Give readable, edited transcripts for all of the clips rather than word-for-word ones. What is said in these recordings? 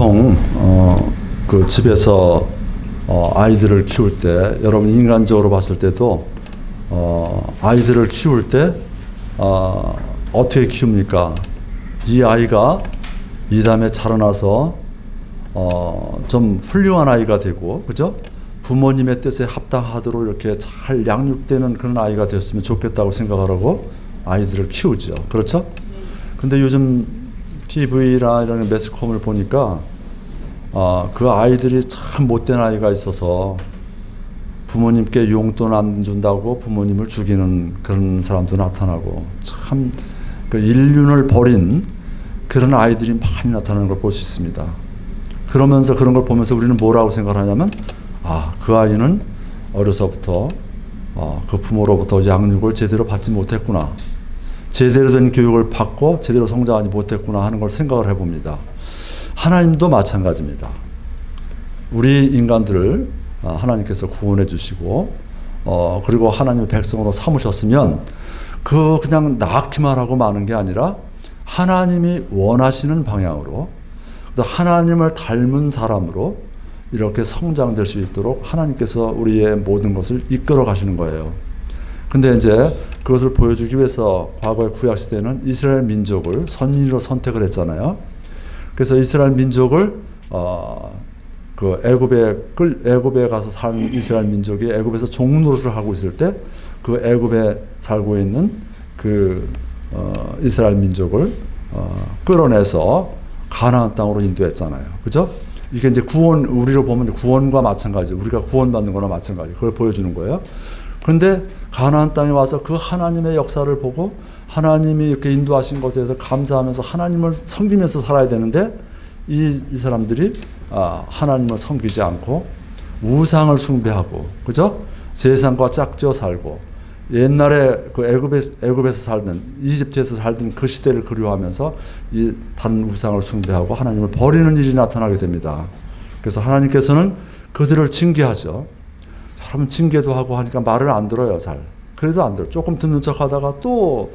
보통 그 집에서 아이들을 키울 때, 여러분 인간적으로 봤을 때도 아이들을 키울 때 어떻게 키웁니까? 이 아이가 이 다음에 자라나서 좀 훌륭한 아이가 되고, 그죠? 부모님의 뜻에 합당하도록 이렇게 잘 양육되는 그런 아이가 되었으면 좋겠다고 생각을 하고 아이들을 키우죠. 그렇죠? 근데 요즘 TV나 이런 매스컴을 보니까 그 아이들이 참 못된 아이가 있어서 부모님께 용돈 안 준다고 부모님을 죽이는 그런 사람도 나타나고, 참 그 인륜을 버린 그런 아이들이 많이 나타나는 걸 볼 수 있습니다. 그러면서 그런 걸 보면서 우리는 뭐라고 생각하냐면, 그 아이는 어려서부터 그 부모로부터 양육을 제대로 받지 못했구나, 제대로 된 교육을 받고 제대로 성장하지 못했구나 하는 걸 생각을 해봅니다. 하나님도 마찬가지입니다. 우리 인간들을 하나님께서 구원해 주시고 그리고 하나님의 백성으로 삼으셨으면 그냥 낳기만 하고 마는 게 아니라 하나님이 원하시는 방향으로, 하나님을 닮은 사람으로 이렇게 성장될 수 있도록 하나님께서 우리의 모든 것을 이끌어 가시는 거예요. 근데 이제 그것을 보여주기 위해서 과거의 구약시대는 이스라엘 민족을 선민으로 선택을 했잖아요. 그래서 이스라엘 민족을 그 애굽에 가서 산 이스라엘 민족이 애굽에서 종노릇을 하고 있을 때 그 애굽에 살고 있는 그 이스라엘 민족을 끌어내서 가나안 땅으로 인도했잖아요. 그죠? 이게 이제 구원, 우리로 보면 구원과 마찬가지, 우리가 구원받는 거나 마찬가지, 그걸 보여주는 거예요. 근데 가나안 땅에 와서 그 하나님의 역사를 보고 하나님이 이렇게 인도하신 것에 대해서 감사하면서 하나님을 섬기면서 살아야 되는데, 이 사람들이 하나님을 섬기지 않고 우상을 숭배하고, 그죠? 세상과 짝지어 살고, 옛날에 그 애굽에서 살던, 이집트에서 살던 그 시대를 그리워하면서 이 다른 우상을 숭배하고 하나님을 버리는 일이 나타나게 됩니다. 그래서 하나님께서는 그들을 징계하죠. 여러분, 징계도 하고 하니까 말을 안 들어요, 잘. 그래도 안 들어요. 조금 듣는 척 하다가 또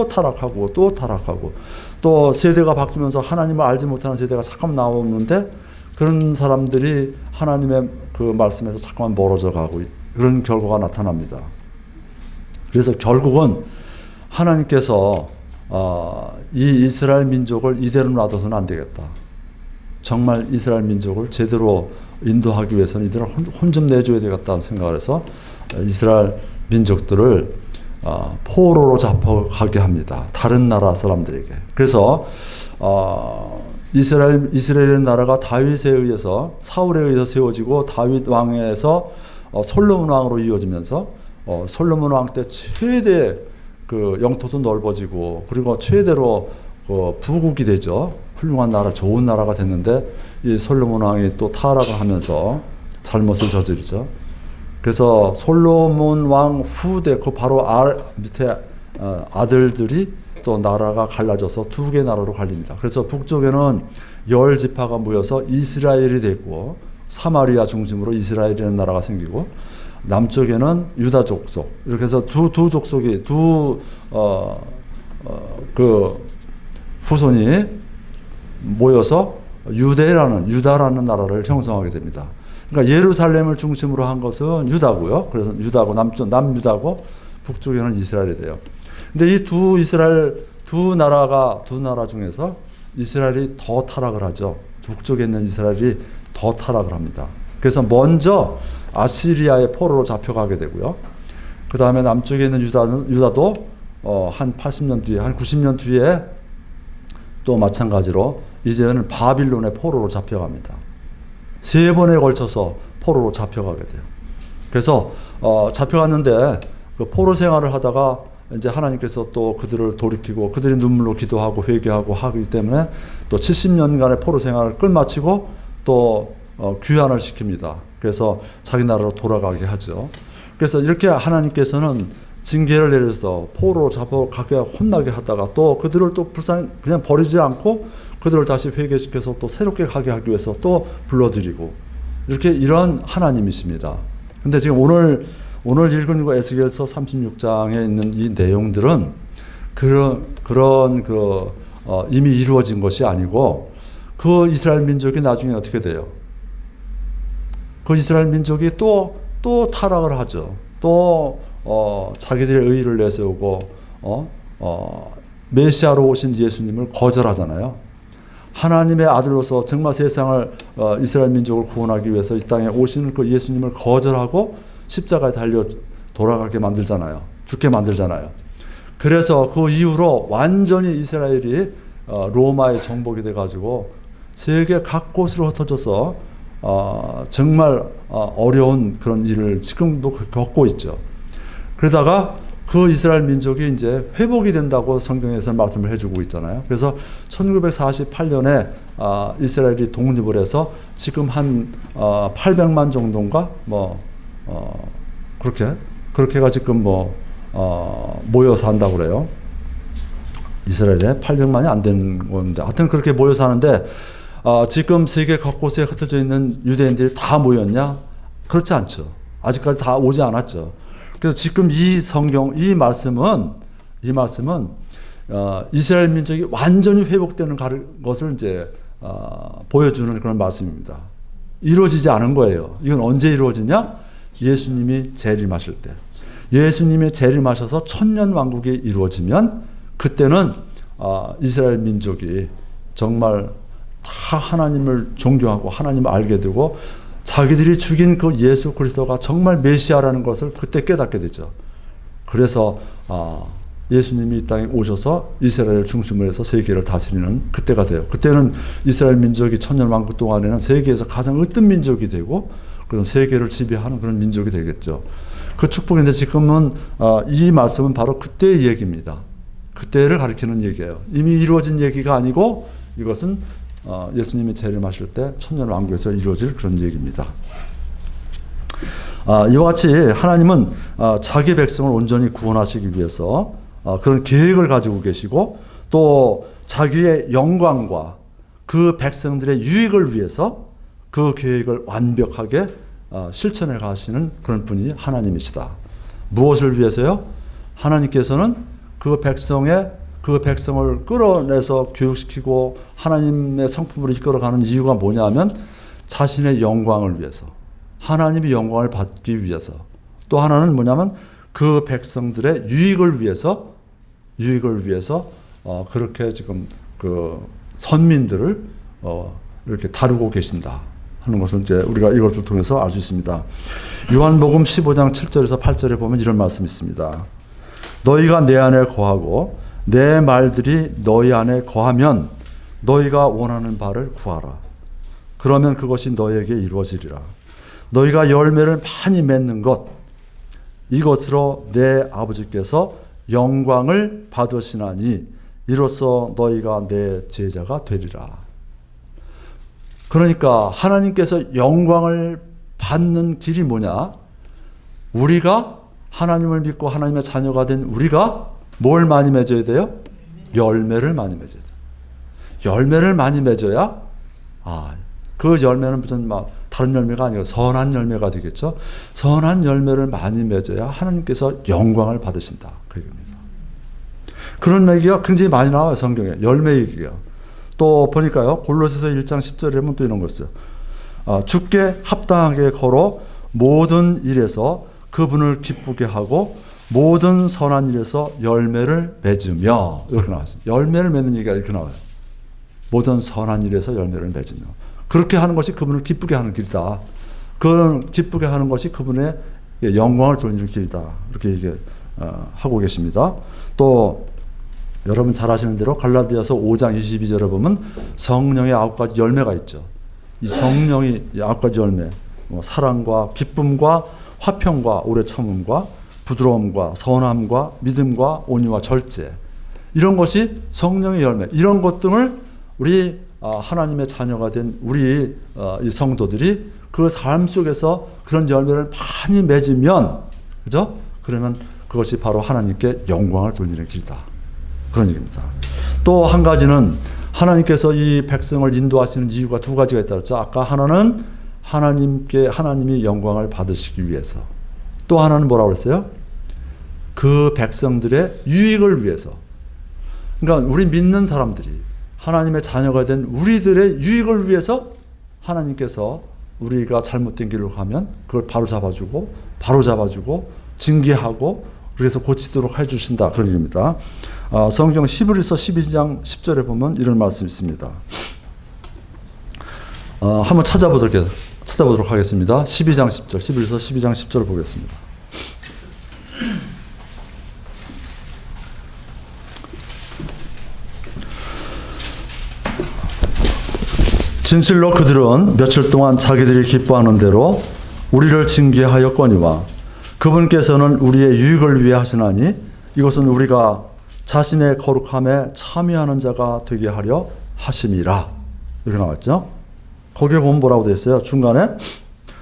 타락하고 또 타락하고, 또 세대가 바뀌면서 하나님을 알지 못하는 세대가 잠깐 나오는데 그런 사람들이 하나님의 그 말씀에서 잠깐만 멀어져 가고, 그런 결과가 나타납니다. 그래서 결국은 하나님께서 이 이스라엘 민족을 이대로 놔둬서는 안 되겠다. 정말 이스라엘 민족을 제대로 인도하기 위해서는 이들을 혼 좀 내줘야 되겠다는 생각을 해서 이스라엘 민족들을 포로로 잡혀가게 합니다. 다른 나라 사람들에게. 그래서 이스라엘 나라가 다윗에 의해서, 사울에 의해서 세워지고 다윗 왕에서 솔로몬 왕으로 이어지면서 솔로몬 왕 때 최대 그 영토도 넓어지고, 그리고 최대로 부국이 되죠. 훌륭한 나라, 좋은 나라가 됐는데 이 솔로몬 왕이 또 타락을 하면서 잘못을 저지르죠. 그래서 솔로몬 왕 후대, 그 바로 밑에 아들들이 또 나라가 갈라져서 두 개 나라로 갈립니다. 그래서 북쪽에는 10지파가 모여서 이스라엘이 됐고, 사마리아 중심으로 이스라엘이라는 나라가 생기고, 남쪽에는 유다 족속, 이렇게 해서 두 족속이, 그 후손이 모여서 유다라는 나라를 형성하게 됩니다. 그러니까 예루살렘을 중심으로 한 것은 유다고요. 그래서 유다고, 남유다고, 북쪽에는 이스라엘이 돼요. 근데 이 두 나라 중에서 이스라엘이 더 타락을 하죠. 북쪽에 있는 이스라엘이 더 타락을 합니다. 그래서 먼저 아시리아의 포로로 잡혀가게 되고요. 그 다음에 남쪽에 있는 유다도 한 80년 뒤에, 한 90년 뒤에 또 마찬가지로 이제는 바빌론의 포로로 잡혀갑니다. 3번에 걸쳐서 포로로 잡혀가게 돼요. 그래서 잡혀갔는데 그 포로 생활을 하다가 이제 하나님께서 또 그들을 돌이키고, 그들이 눈물로 기도하고 회개하고 하기 때문에 또 70년간의 포로 생활을 끝마치고 또 귀환을 시킵니다. 그래서 자기 나라로 돌아가게 하죠. 그래서 이렇게 하나님께서는 징계를 내려서 포로로 잡아가게 혼나게 하다가 또 그들을 또 불쌍히 그냥 버리지 않고 그들을 다시 회개시켜서 또 새롭게 가게 하기 위해서 또 불러들이고, 이렇게 이런 하나님이십니다. 근데 지금 오늘 읽은 거 에스겔서 36장에 있는 이 내용들은 그런 이미 이루어진 것이 아니고, 그 이스라엘 민족이 나중에 어떻게 돼요? 그 이스라엘 민족이 또 타락을 하죠. 또 자기들의 의의를 내세우고 메시아로 오신 예수님을 거절하잖아요. 하나님의 아들로서 정말 세상을 이스라엘 민족을 구원하기 위해서 이 땅에 오시는 그 예수님을 거절하고 십자가에 달려 돌아가게 만들잖아요. 죽게 만들잖아요. 그래서 그 이후로 완전히 이스라엘이 로마의 정복이 돼가지고 세계 각곳으로 흩어져서 정말 어려운 그런 일을 지금도 겪고 있죠. 그러다가 그 이스라엘 민족이 이제 회복이 된다고 성경에서 말씀을 해주고 있잖아요. 그래서 1948년에 이스라엘이 독립을 해서 지금 한 800만 정도인가 그렇게가 지금 모여서 한다고 그래요. 이스라엘에 800만이 안 되는 건데 하여튼 그렇게 모여서 하는데 지금 세계 곳곳에 흩어져 있는 유대인들이 다 모였냐? 그렇지 않죠. 아직까지 다 오지 않았죠. 그래서 지금 이 성경, 이 말씀은 이스라엘 민족이 완전히 회복되는 것을 이제 보여주는 그런 말씀입니다. 이루어지지 않은 거예요. 이건 언제 이루어지냐? 예수님이 재림하실 때. 예수님이 재림하셔서 천년 왕국이 이루어지면 그때는 이스라엘 민족이 정말 다 하나님을 존경하고 하나님을 알게 되고 자기들이 죽인 그 예수 그리스도가 정말 메시아라는 것을 그때 깨닫게 되죠. 그래서 예수님이 이 땅에 오셔서 이스라엘을 중심으로 해서 세계를 다스리는 그때가 돼요. 그때는 이스라엘 민족이 천년 왕국 동안에는 세계에서 가장 으뜸 민족이 되고 그럼 세계를 지배하는 그런 민족이 되겠죠. 그 축복인데 지금은 이 말씀은 바로 그때의 얘기입니다. 그때를 가리키는 얘기예요. 이미 이루어진 얘기가 아니고 이것은 예수님이 재림하실 때 천년 왕국에서 이루어질 그런 얘기입니다. 이와 같이 하나님은 자기 백성을 온전히 구원하시기 위해서 그런 계획을 가지고 계시고 또 자기의 영광과 그 백성들의 유익을 위해서 그 계획을 완벽하게 실천해 가시는 그런 분이 하나님이시다. 무엇을 위해서요? 하나님께서는 그 백성을 끌어내서 교육시키고 하나님의 성품으로 이끌어가는 이유가 뭐냐면 자신의 영광을 위해서, 하나님의 영광을 받기 위해서, 또 하나는 뭐냐면 그 백성들의 유익을 위해서 그렇게 지금 그 선민들을 이렇게 다루고 계신다 하는 것을 이제 우리가 이것을 통해서 알 수 있습니다. 요한복음 15장 7절에서 8절에 보면 이런 말씀이 있습니다. 너희가 내 안에 거하고 내 말들이 너희 안에 거하면 너희가 원하는 바를 구하라. 그러면 그것이 너희에게 이루어지리라. 너희가 열매를 많이 맺는 것, 이것으로 내 아버지께서 영광을 받으시나니 이로써 너희가 내 제자가 되리라. 그러니까 하나님께서 영광을 받는 길이 뭐냐? 우리가 하나님을 믿고 하나님의 자녀가 된 우리가 뭘 많이 맺어야 돼요? 열매를 많이 맺어야 돼요. 열매를 많이 맺어야 그 열매는 무슨 다른 열매가 아니고 선한 열매가 되겠죠. 선한 열매를 많이 맺어야 하나님께서 영광을 받으신다. 그 얘기입니다. 그런 얘기가 굉장히 많이 나와요. 성경에. 열매 얘기가. 또 보니까요. 골로새서 1장 10절에 보면 또 이런 거 있어요. 주께 합당하게 걸어 모든 일에서 그분을 기쁘게 하고 모든 선한 일에서 열매를 맺으며, 이렇게 나왔어요. 열매를 맺는 얘기가 이렇게 나와요. 모든 선한 일에서 열매를 맺으며. 그렇게 하는 것이 그분을 기쁘게 하는 길이다. 그 기쁘게 하는 것이 그분의 영광을 돌리는 길이다. 이렇게 하고 계십니다. 또 여러분 잘 아시는 대로 갈라디아서 5장 22절에 보면 성령의 9가지 열매가 있죠. 이 성령이 9가지 열매, 사랑과 기쁨과 화평과 오래 참음과 부드러움과 선함과 믿음과 온유와 절제, 이런 것이 성령의 열매. 이런 것들을 우리 하나님의 자녀가 된 우리 이 성도들이 그 삶 속에서 그런 열매를 많이 맺으면, 그죠? 그러면 그것이 바로 하나님께 영광을 돌리는 길이다. 그런 얘기입니다. 또 한 가지는 하나님께서 이 백성을 인도하시는 이유가 2가지가 있다고 했죠. 아까 하나는 하나님이 영광을 받으시기 위해서. 또 하나는 뭐라고 그랬어요? 그 백성들의 유익을 위해서. 그러니까 우리 믿는 사람들이, 하나님의 자녀가 된 우리들의 유익을 위해서 하나님께서 우리가 잘못된 길로 가면 그걸 바로잡아주고 징계하고 그래서 고치도록 해주신다. 그런 얘기입니다. 성경 히브리서 12장 10절에 보면 이런 말씀이 있습니다. 한번 찾아보도록 하겠습니다. 12장 10절, 히브리서 12장 10절을 보겠습니다. 진실로 그들은 며칠 동안 자기들이 기뻐하는 대로 우리를 징계하였거니와 그분께서는 우리의 유익을 위해 하시나니 이것은 우리가 자신의 거룩함에 참여하는 자가 되게 하려 하심이라. 이렇게 나왔죠. 거기에 보면 뭐라고 되어 있어요? 중간에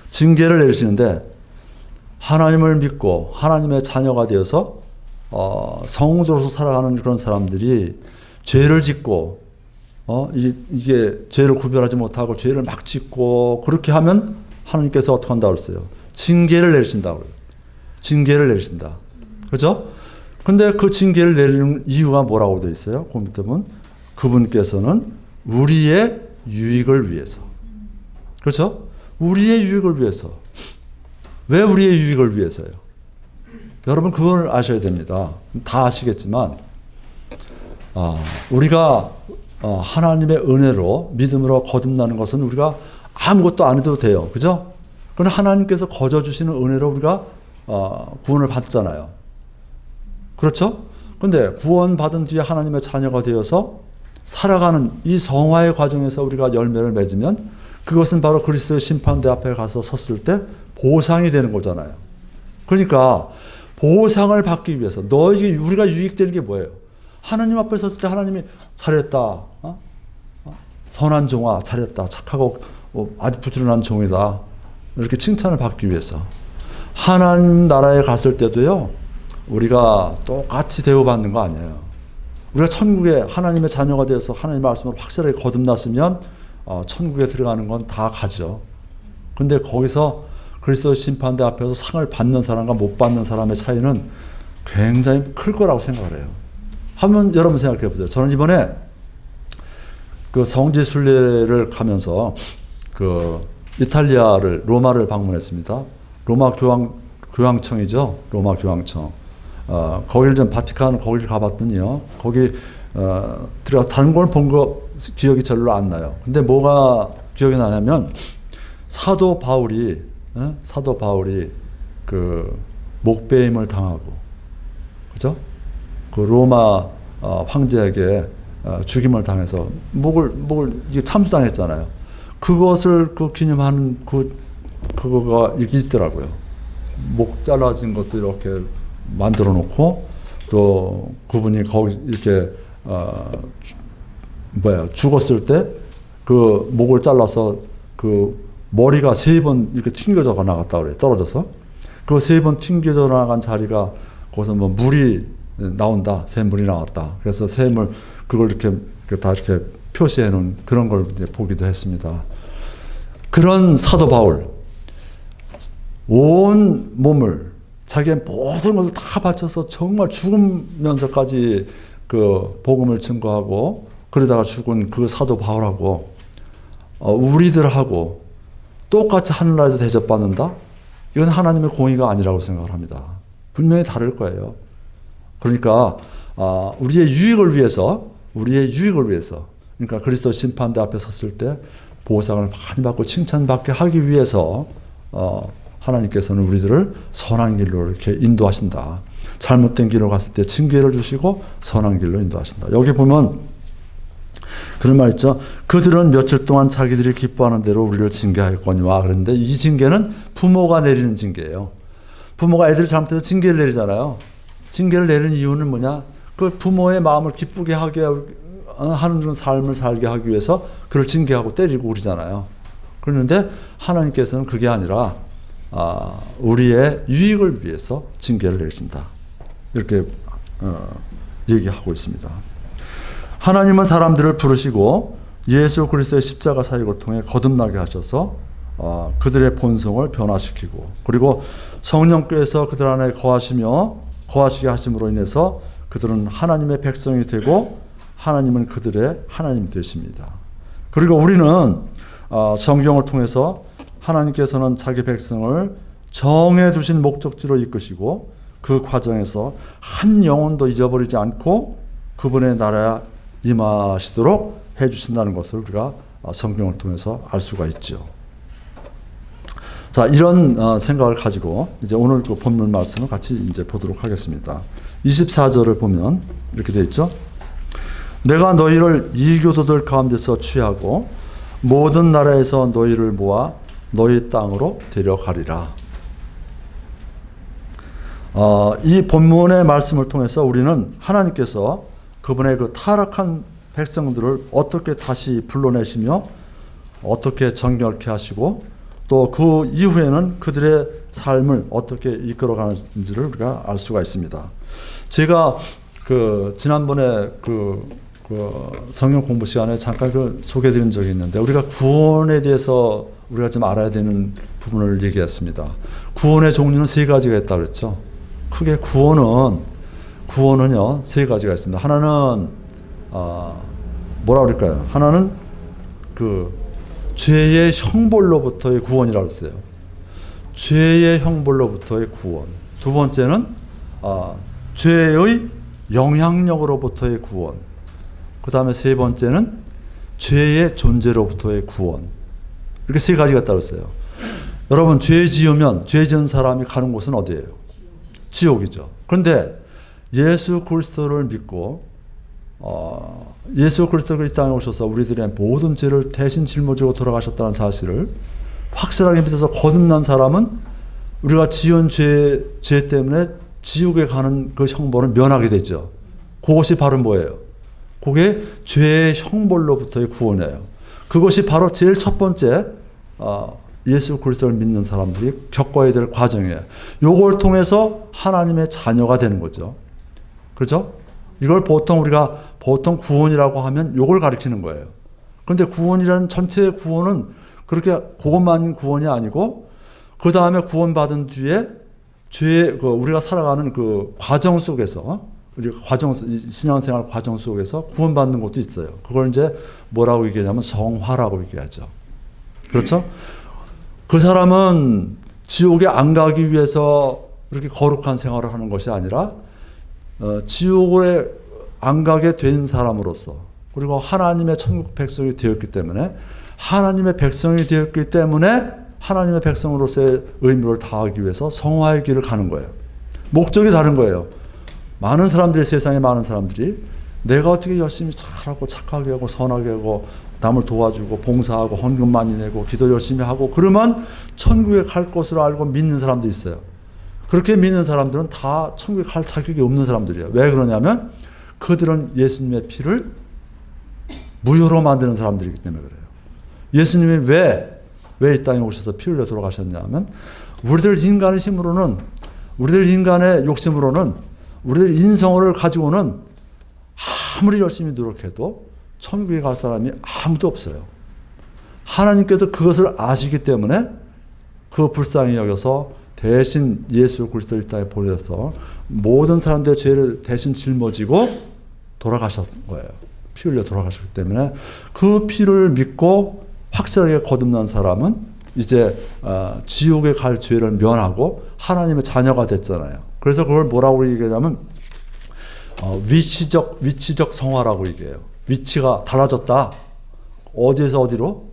징계를 내리시는데 하나님을 믿고 하나님의 자녀가 되어서 성도로서 살아가는 그런 사람들이 죄를 짓고 이게 죄를 구별하지 못하고 죄를 막 짓고 그렇게 하면 하나님께서 어떻게 한다고 그랬어요? 징계를 내리신다고 그래요. 징계를 내리신다. 그렇죠? 근데 그 징계를 내리는 이유가 뭐라고 되어 있어요? 그 밑에 보면 그분께서는 우리의 유익을 위해서. 그렇죠? 우리의 유익을 위해서. 왜 우리의 유익을 위해서요? 여러분 그걸 아셔야 됩니다. 다 아시겠지만 우리가 하나님의 은혜로 믿음으로 거듭나는 것은 우리가 아무것도 안 해도 돼요. 그죠? 그러나 하나님께서 거저 주시는 은혜로 우리가 구원을 받잖아요. 그렇죠? 근데 구원받은 뒤에 하나님의 자녀가 되어서 살아가는 이 성화의 과정에서 우리가 열매를 맺으면 그것은 바로 그리스도의 심판대 앞에 가서 섰을 때 보상이 되는 거잖아요. 그러니까 보상을 받기 위해서 우리가 유익되는 게 뭐예요? 하나님 앞에 섰을 때 하나님이 잘했다. 선한 종아 잘했다. 착하고 아주 부지런한 종이다. 이렇게 칭찬을 받기 위해서. 하나님 나라에 갔을 때도요. 우리가 똑같이 대우받는 거 아니에요. 우리가 천국에 하나님의 자녀가 되어서 하나님의 말씀으로 확실하게 거듭났으면 천국에 들어가는 건 다 가죠. 근데 거기서 그리스도 심판대 앞에서 상을 받는 사람과 못 받는 사람의 차이는 굉장히 클 거라고 생각을 해요. 한번 여러분 생각해 보세요. 저는 이번에 그 성지 순례를 가면서 그 로마를 방문했습니다. 로마 교황청이죠. 로마 교황청. 거기를 좀 바티칸 거기를 가봤더니요. 거기 들어가 다른 걸 본 거 기억이 별로 안 나요. 근데 뭐가 기억이 나냐면 사도 바울이 그 목배임을 당하고, 그죠? 그 로마 황제에게 죽임을 당해서 목을 이게 참수당했잖아요. 그것을 그 기념하는 그거가 있더라고요. 목 잘라진 것도 이렇게 만들어 놓고 또 그분이 거기 이렇게 죽었을 때 그 목을 잘라서 그 머리가 3번 이렇게 튕겨져 나갔다 그래요. 떨어져서. 그 3번 튕겨져 나간 자리가 거기서 뭐 물이 나온다. 샘물이 나왔다. 그래서 샘을 그걸 이렇게 다 이렇게 표시해 놓은 그런 걸 이제 보기도 했습니다. 그런 사도 바울 온 몸을 자기의 모든 것을 다 바쳐서 정말 죽으면서까지 그 복음을 증거하고 그러다가 죽은 그 사도 바울하고 우리들하고 똑같이 하늘나라에서 대접받는다? 이건 하나님의 공의가 아니라고 생각을 합니다. 분명히 다를 거예요. 그러니까 우리의 유익을 위해서 그러니까 그리스도 심판대 앞에 섰을 때 보상을 많이 받고 칭찬받게 하기 위해서 하나님께서는 우리들을 선한 길로 이렇게 인도하신다. 잘못된 길로 갔을 때 징계를 주시고 선한 길로 인도하신다. 여기 보면 그런 말 있죠. 그들은 며칠 동안 자기들이 기뻐하는 대로 우리를 징계하였거니와. 그런데 이 징계는 부모가 내리는 징계예요. 부모가 애들 잘못해서 징계를 내리잖아요. 징계를 내리는 이유는 뭐냐? 그 부모의 마음을 기쁘게 하게 하는 그런 삶을 살게 하기 위해서 그를 징계하고 때리고 그러잖아요. 그런데 하나님께서는 그게 아니라 우리의 유익을 위해서 징계를 내리신다. 이렇게 얘기하고 있습니다. 하나님은 사람들을 부르시고 예수 그리스도의 십자가 사역을 통해 거듭나게 하셔서 그들의 본성을 변화시키고 그리고 성령께서 그들 안에 거하시게 하심으로 인해서 그들은 하나님의 백성이 되고 하나님은 그들의 하나님이 되십니다. 그리고 우리는 성경을 통해서 하나님께서는 자기 백성을 정해두신 목적지로 이끄시고 그 과정에서 한 영혼도 잊어버리지 않고 그분의 나라에 임하시도록 해주신다는 것을 우리가 성경을 통해서 알 수가 있죠. 자, 이런 생각을 가지고 이제 오늘 그 본문 말씀을 같이 이제 보도록 하겠습니다. 24절을 보면 이렇게 되어 있죠. 내가 너희를 이교도들 가운데서 취하고 모든 나라에서 너희를 모아 너희 땅으로 데려가리라. 이 본문의 말씀을 통해서 우리는 하나님께서 그분의 그 타락한 백성들을 어떻게 다시 불러내시며 어떻게 정결케 하시고 또 그 이후에는 그들의 삶을 어떻게 이끌어가는지를 우리가 알 수가 있습니다. 제가 지난번에 성경 공부 시간에 잠깐 소개드린 적이 있는데 우리가 구원에 대해서 우리가 좀 알아야 되는 부분을 얘기했습니다. 구원의 종류는 세 가지가 있다고 그랬죠. 크게 구원은요 세 가지가 있습니다. 하나는 뭐라 그럴까요? 하나는 죄의 형벌로부터의 구원이라고 했어요. 죄의 형벌로부터의 구원. 두 번째는 죄의 영향력으로부터의 구원. 그 다음에 세 번째는 죄의 존재로부터의 구원. 이렇게 세 가지가 있다고 했어요. 여러분 죄 지은 사람이 가는 곳은 어디예요? 지옥이죠. 그런데 예수 그리스도를 믿고 예수 그리스도가 이 땅에 오셔서 우리들의 모든 죄를 대신 짊어지고 돌아가셨다는 사실을 확실하게 믿어서 거듭난 사람은 우리가 지은 죄 때문에 지옥에 가는 그 형벌을 면하게 되죠. 그것이 바로 뭐예요? 그게 죄의 형벌로부터의 구원이에요. 그것이 바로 제일 첫 번째 예수 그리스도를 믿는 사람들이 겪어야 될 과정이에요. 요걸 통해서 하나님의 자녀가 되는 거죠. 그렇죠? 이걸 우리가 보통 구원이라고 하면 요걸 가리키는 거예요. 그런데 구원이라는 전체의 구원은 그렇게 그것만 구원이 아니고 그 다음에 구원받은 뒤에 우리가 살아가는 그 과정 속에서 신앙생활 과정 속에서 구원받는 것도 있어요. 그걸 이제 뭐라고 얘기하냐면 성화라고 얘기하죠. 그렇죠? 그 사람은 지옥에 안 가기 위해서 그렇게 거룩한 생활을 하는 것이 아니라 지옥에 안 가게 된 사람으로서 그리고 하나님의 천국 백성이 되었기 때문에 하나님의 백성이 되었기 때문에 하나님의 백성으로서의 의무를 다하기 위해서 성화의 길을 가는 거예요. 목적이 다른 거예요. 세상에 많은 사람들이 내가 어떻게 열심히 잘하고 착하게 하고 선하게 하고 남을 도와주고 봉사하고 헌금 많이 내고 기도 열심히 하고 그러면 천국에 갈 것으로 알고 믿는 사람도 있어요. 그렇게 믿는 사람들은 다 천국에 갈 자격이 없는 사람들이에요. 왜 그러냐면 그들은 예수님의 피를 무효로 만드는 사람들이기 때문에 그래요. 예수님이 왜 이 땅에 오셔서 피 흘려 돌아가셨냐면 우리들 인간의 힘으로는 우리들 인간의 욕심으로는 우리들 인성을 가지고는 아무리 열심히 노력해도 천국에 갈 사람이 아무도 없어요. 하나님께서 그것을 아시기 때문에 그 불쌍히 여겨서 대신 예수 그리스도를 이 땅에 보내서 모든 사람들의 죄를 대신 짊어지고 돌아가셨던 거예요. 피 흘려 돌아가셨기 때문에 그 피를 믿고 확실하게 거듭난 사람은 이제 지옥에 갈 죄를 면하고 하나님의 자녀가 됐잖아요. 그래서 그걸 뭐라고 얘기하냐면 위치적 성화라고 얘기해요. 위치가 달라졌다. 어디에서 어디로?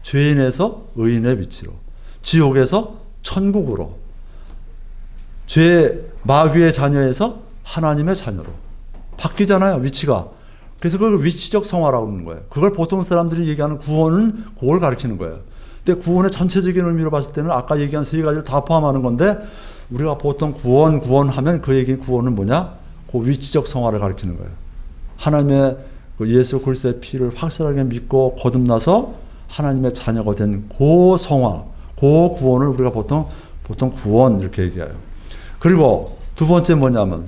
죄인에서 의인의 위치로. 지옥에서 천국으로. 마귀의 자녀에서 하나님의 자녀로. 바뀌잖아요, 위치가. 그래서 그걸 위치적 성화라고 하는 거예요. 그걸 보통 사람들이 얘기하는 구원은 그걸 가리키는 거예요. 근데 구원의 전체적인 의미로 봤을 때는 아까 얘기한 세 가지를 다 포함하는 건데 우리가 보통 구원하면 그 얘기 구원은 뭐냐? 그 위치적 성화를 가리키는 거예요. 하나님의 그 예수 그리스도의 피를 확실하게 믿고 거듭나서 하나님의 자녀가 된 그 성화, 그 구원을 우리가 보통 구원 이렇게 얘기해요. 그리고 두 번째 뭐냐면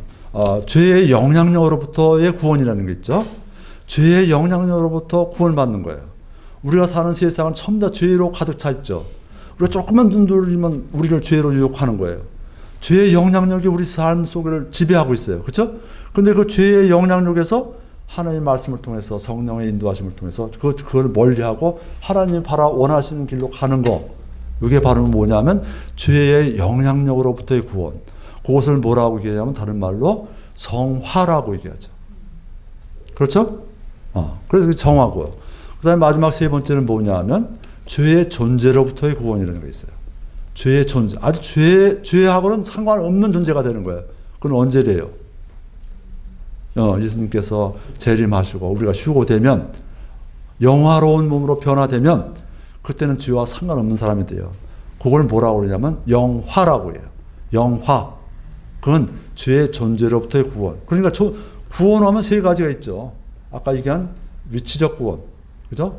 죄의 영향력으로부터의 구원이라는 게 있죠. 죄의 영향력으로부터 구원받는 거예요. 우리가 사는 세상은 전부 다 죄로 가득 차 있죠. 우리가 조금만 눈 돌리면 우리를 죄로 유혹하는 거예요. 죄의 영향력이 우리 삶 속을 지배하고 있어요. 그렇죠? 근데 그 죄의 영향력에서 하나님 말씀을 통해서 성령의 인도하심을 통해서 그걸 멀리하고 하나님 원하시는 길로 가는 거. 이게 바로 뭐냐면 죄의 영향력으로부터의 구원. 그것을 뭐라고 얘기하냐면 다른 말로 성화라고 얘기하죠. 그렇죠? 그래서 정화고요. 그 다음에 마지막 세 번째는 뭐냐면 죄의 존재로부터의 구원이라는 게 있어요. 죄의 존재. 아주 죄하고는 상관없는 존재가 되는 거예요. 그건 언제 돼요? 예수님께서 재림하시고 우리가 휴고되면 영화로운 몸으로 변화되면 그때는 죄와 상관없는 사람이 돼요. 그걸 뭐라고 그러냐면 영화라고 해요. 영화. 그건 죄의 존재로부터의 구원. 그러니까 구원하면 세 가지가 있죠. 아까 얘기한 위치적 구원. 그죠?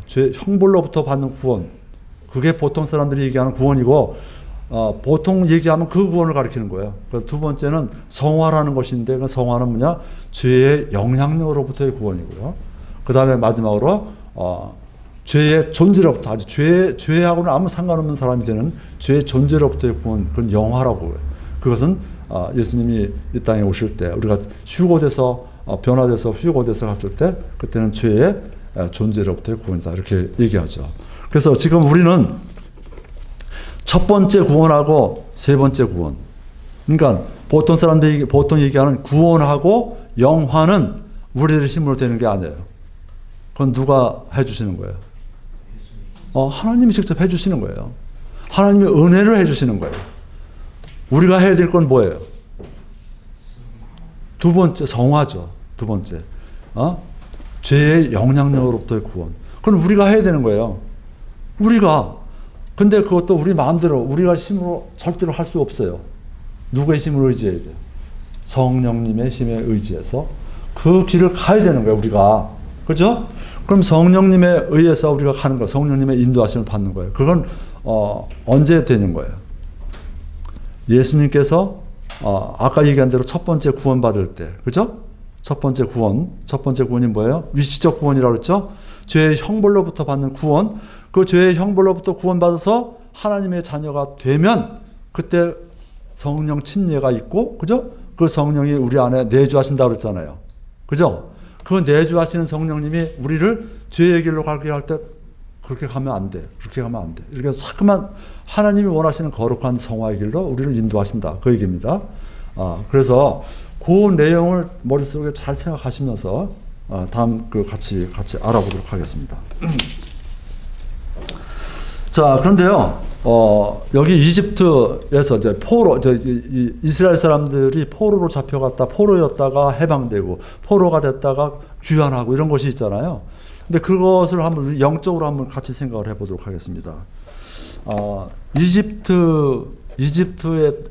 죄 형벌로부터 받는 구원. 그게 보통 사람들이 얘기하는 구원이고 보통 얘기하면 그 구원을 가리키는 거예요. 두 번째는 성화라는 것인데 그 성화는 뭐냐? 죄의 영향력으로부터의 구원이고요. 그 다음에 마지막으로 죄의 존재로부터 아주 죄하고는 아무 상관없는 사람이 되는 죄의 존재로부터의 구원, 그건 영화라고 해요. 그것은 예수님이 이 땅에 오실 때 우리가 휴고돼서 변화돼서 휴고돼서 갔을 때 그때는 죄의 존재로부터의 구원이다 이렇게 얘기하죠. 그래서 지금 우리는 첫 번째 구원하고 세 번째 구원. 그러니까 보통 사람들이 보통 얘기하는 구원하고 영화는 우리들의 힘으로 되는 게 아니에요. 그건 누가 해주시는 거예요? 하나님이 직접 해주시는 거예요. 하나님이 은혜를 해주시는 거예요. 우리가 해야 될 건 뭐예요? 두 번째 성화죠. 두 번째. 죄의 영향력으로부터의 구원. 그건 우리가 해야 되는 거예요. 근데 그것도 우리 마음대로 우리가 힘으로 절대로 할 수 없어요. 누구의 힘을 의지해야 돼요? 성령님의 힘에 의지해서 그 길을 가야 되는 거예요. 우리가. 그죠? 그럼 성령님에 의해서 우리가 가는 거예요. 성령님의 인도하심을 받는 거예요. 그건 언제 되는 거예요? 예수님께서 아까 얘기한 대로 첫 번째 구원 받을 때. 그죠? 첫 번째 구원이 뭐예요? 위치적 구원이라고 그랬죠? 죄의 형벌로부터 받는 구원. 그 죄의 형벌로부터 구원받아서 하나님의 자녀가 되면 그때 성령 침례가 있고, 그죠? 그 성령이 우리 안에 내주하신다고 그랬잖아요. 그죠? 그 내주하시는 성령님이 우리를 죄의 길로 가게 할 때 그렇게 가면 안 돼. 그렇게 가면 안 돼. 이렇게 자꾸만 하나님이 원하시는 거룩한 성화의 길로 우리를 인도하신다. 그 얘기입니다. 그래서 그 내용을 머릿속에 잘 생각하시면서 다음 같이 알아보도록 하겠습니다. 자, 그런데요, 여기 이집트에서 이제 이스라엘 사람들이 포로로 잡혀갔다, 포로였다가 해방되고, 포로가 됐다가 귀환하고 이런 것이 있잖아요. 근데 그것을 한번 영적으로 한번 같이 생각을 해보도록 하겠습니다.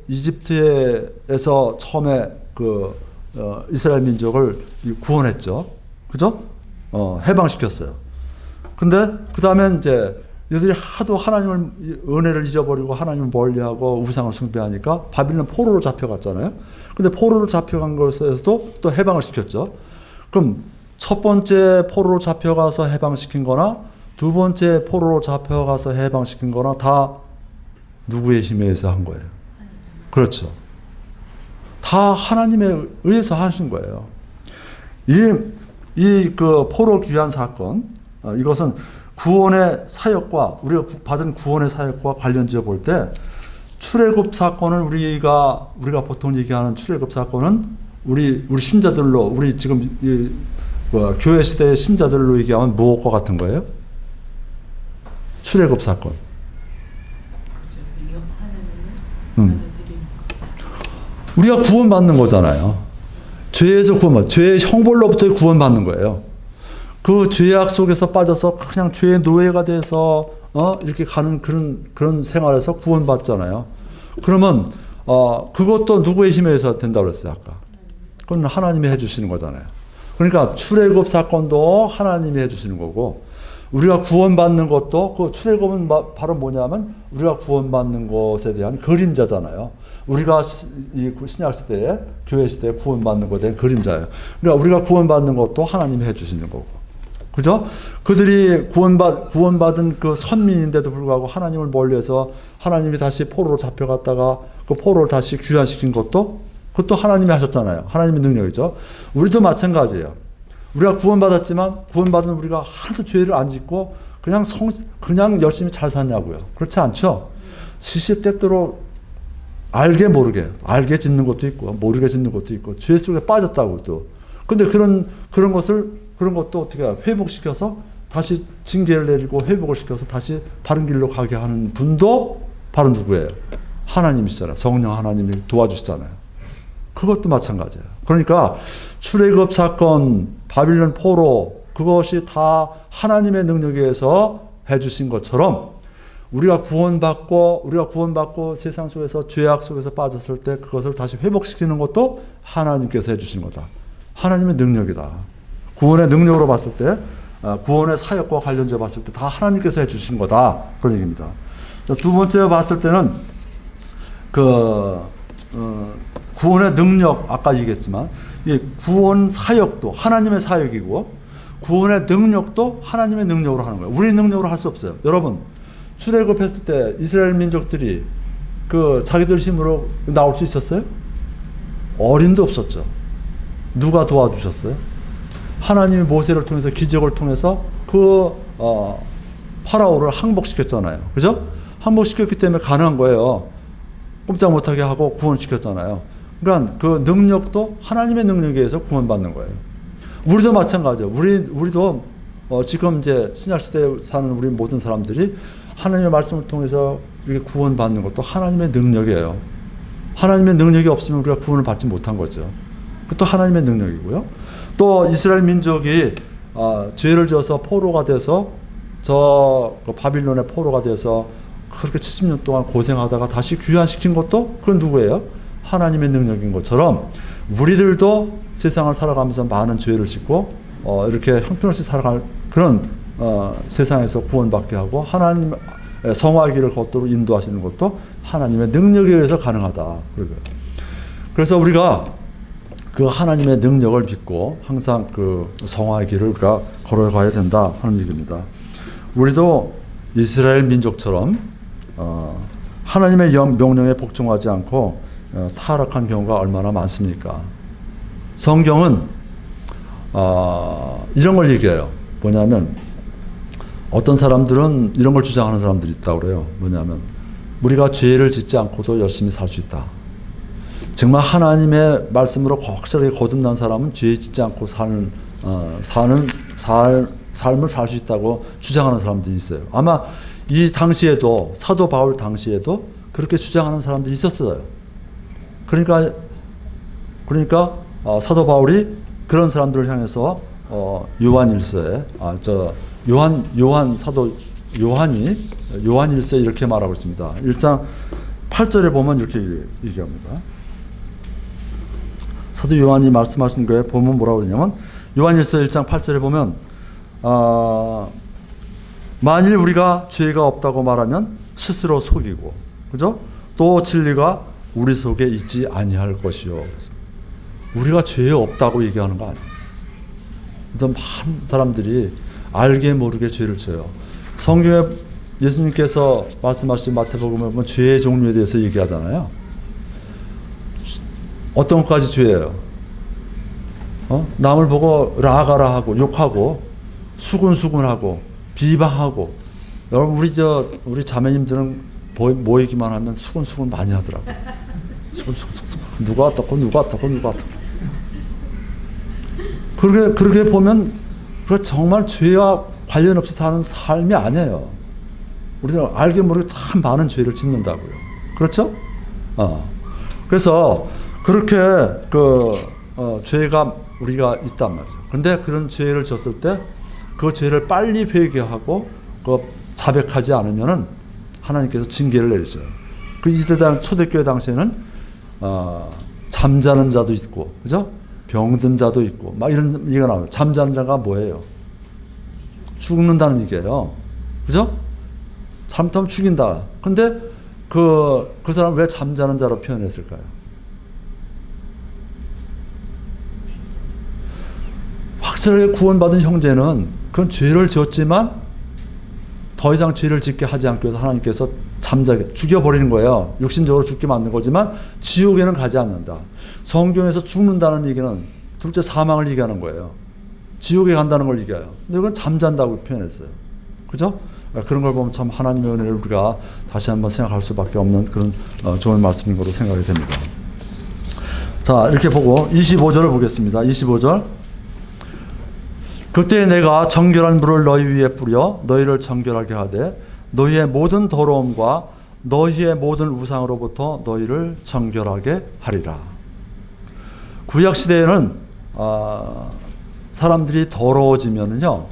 이집트에서 처음에 이스라엘 민족을 구원했죠. 그죠? 해방시켰어요. 근데 그 다음에 이제 이들이 하도 하나님을 은혜를 잊어버리고 하나님을 멀리하고 우상을 숭배하니까 바빌론 포로로 잡혀갔잖아요. 근데 포로로 잡혀간 것에서도 또 해방을 시켰죠. 그럼 첫 번째 포로로 잡혀가서 해방시킨 거나 두 번째 포로로 잡혀가서 해방시킨 거나 다 누구의 힘에 의해서 한 거예요? 그렇죠. 다 하나님에 의해서 하신 거예요. 그 포로 귀환 사건, 이것은 구원의 사역과 우리가 받은 구원의 사역과 관련지어 볼 때 출애굽 사건을 우리가 보통 얘기하는 출애굽 사건은 우리 신자들로 우리 지금 교회 시대의 신자들로 얘기하면 무엇과 같은 거예요? 출애굽 사건. 우리가 구원받는 거잖아요. 죄에서 죄의 형벌로부터 구원받는 거예요. 그 죄악 속에서 빠져서 그냥 죄의 노예가 돼서 이렇게 가는 그런 생활에서 구원받잖아요. 그러면 그것도 누구의 힘에 의해서 된다고 그랬어요, 아까. 그건 하나님이 해주시는 거잖아요. 그러니까 출애굽 사건도 하나님이 해주시는 거고, 우리가 구원받는 것도 그 출애굽은 바로 뭐냐면 우리가 구원받는 것에 대한 그림자잖아요. 우리가 이 신약 시대에 교회 시대에 구원받는 것에 대한 그림자예요. 그러니까 우리가 구원받는 것도 하나님이 해주시는 거고. 그죠? 그들이 구원받은 그 선민인데도 불구하고 하나님을 멀리해서 하나님이 다시 포로로 잡혀갔다가 그 포로를 다시 귀환시킨 것도 그것도 하나님이 하셨잖아요. 하나님의 능력이죠. 우리도 마찬가지예요. 우리가 구원받았지만 구원받은 우리가 하나도 죄를 안 짓고 그냥 열심히 잘 사냐고요. 그렇지 않죠? 시시때때로 알게 모르게 알게 짓는 것도 있고 모르게 짓는 것도 있고 죄 속에 빠졌다고 또. 근데 그런 것도 어떻게 회복시켜서 다시 징계를 내리고 회복을 시켜서 다시 바른 길로 가게 하는 분도 바로 누구예요? 하나님이시잖아요. 성령 하나님이 도와주시잖아요. 그것도 마찬가지예요. 그러니까 출애굽 사건, 바빌론 포로 그것이 다 하나님의 능력에 의해서 해주신 것처럼 우리가 구원받고 세상 속에서 죄악 속에서 빠졌을 때 그것을 다시 회복시키는 것도 하나님께서 해주신 거다. 하나님의 능력이다. 구원의 능력으로 봤을 때, 구원의 사역과 관련돼 봤을 때 다 하나님께서 해주신 거다. 그런 얘기입니다. 두 번째 봤을 때는 구원의 능력, 아까 얘기했지만 이 구원 사역도 하나님의 사역이고 구원의 능력도 하나님의 능력으로 하는 거예요. 우리 능력으로 할 수 없어요. 여러분, 출애굽했을 때 이스라엘 민족들이 자기들 힘으로 나올 수 있었어요? 어림도 없었죠. 누가 도와주셨어요? 하나님이 모세를 통해서 기적을 통해서 파라오를 항복시켰잖아요. 그죠? 항복시켰기 때문에 가능한 거예요. 꼼짝 못하게 하고 구원시켰잖아요. 그러니까 그 능력도 하나님의 능력에 의해서 구원받는 거예요. 우리도 마찬가지예요. 우리도 지금 이제 신약시대에 사는 우리 모든 사람들이 하나님의 말씀을 통해서 이렇게 구원받는 것도 하나님의 능력이에요. 하나님의 능력이 없으면 우리가 구원을 받지 못한 거죠. 그것도 하나님의 능력이고요. 또 이스라엘 민족이 죄를 지어서 포로가 돼서 바빌론의 포로가 돼서 그렇게 70년 동안 고생하다가 다시 귀환시킨 것도 그건 누구예요? 하나님의 능력인 것처럼 우리들도 세상을 살아가면서 많은 죄를 짓고 이렇게 형편없이 살아갈 그런 세상에서 구원받게 하고 하나님 성화의 길을 걷도록 인도하시는 것도 하나님의 능력에 의해서 가능하다. 그래서 우리가 그 하나님의 능력을 믿고 항상 그 성화의 길을 우리가 걸어가야 된다 하는 얘기입니다. 우리도 이스라엘 민족처럼 하나님의 명령에 복종하지 않고 타락한 경우가 얼마나 많습니까? 성경은 이런 걸 얘기해요. 뭐냐면 어떤 사람들은 이런 걸 주장하는 사람들이 있다고 그래요. 뭐냐면 우리가 죄를 짓지 않고도 열심히 살 수 있다. 정말 하나님의 말씀으로 확실하게 거듭난 사람은 죄 짓지 않고 삶을 살 수 있다고 주장하는 사람들이 있어요. 아마 이 당시에도 사도 바울 당시에도 그렇게 주장하는 사람들이 있었어요. 그러니까 사도 바울이 그런 사람들을 향해서 요한일서에 요한일서에 이렇게 말하고 있습니다. 1장 8절에 보면 이렇게 얘기합니다. 사도 요한이 말씀하신 거에 보면 뭐라고 그러냐면 요한일서 1장 8절에 보면 만일 우리가 죄가 없다고 말하면 스스로 속이고, 그죠? 또 진리가 우리 속에 있지 아니할 것이요. 우리가 죄 없다고 얘기하는 거 아니에요. 많은 사람들이 알게 모르게 죄를 져요. 성경에 예수님께서 말씀하신 마태복음에 보면 죄의 종류에 대해서 얘기하잖아요. 어떤 것까지 죄예요? 남을 보고 라가라 하고 욕하고 수군수군하고 비방하고. 여러분 우리 자매님들은 모이기만 하면 수군수군 많이 하더라고요. 수군수군 누가 어떻고 그렇게 보면 그 정말 죄와 관련 없이 사는 삶이 아니에요. 우리는 알게 모르게 참 많은 죄를 짓는다고요. 그렇죠? 그래서 그렇게 죄가 우리가 있단 말이죠. 근데 그런 죄를 졌을 때 그 죄를 빨리 회개하고 자백하지 않으면은 하나님께서 징계를 내리죠. 그 이때 초대교회 당시에는 잠자는 자도 있고, 그죠? 병든 자도 있고, 막 이런 얘기가 나와요. 잠자는 자가 뭐예요? 죽는다는 얘기예요. 그죠? 잘못하면 죽인다. 근데 그 사람 왜 잠자는 자로 표현했을까요? 확실하게 구원받은 형제는 그건 죄를 지었지만 더 이상 죄를 짓게 하지 않기 위해서 하나님께서 잠자게 죽여버리는 거예요. 육신적으로 죽게 만든 거지만 지옥에는 가지 않는다. 성경에서 죽는다는 얘기는 둘째 사망을 얘기하는 거예요. 지옥에 간다는 걸 얘기해요. 근데 이건 잠잔다고 표현했어요. 그죠? 그런 걸 보면 참 하나님의 은혜를 우리가 다시 한번 생각할 수밖에 없는 그런 좋은 말씀인 것으로 생각이 됩니다. 자, 이렇게 보고 25절을 보겠습니다. 25절. 그때 내가 정결한 물을 너희 위에 뿌려 너희를 정결하게 하되 너희의 모든 더러움과 너희의 모든 우상으로부터 너희를 정결하게 하리라. 구약시대에는 사람들이 더러워지면은요,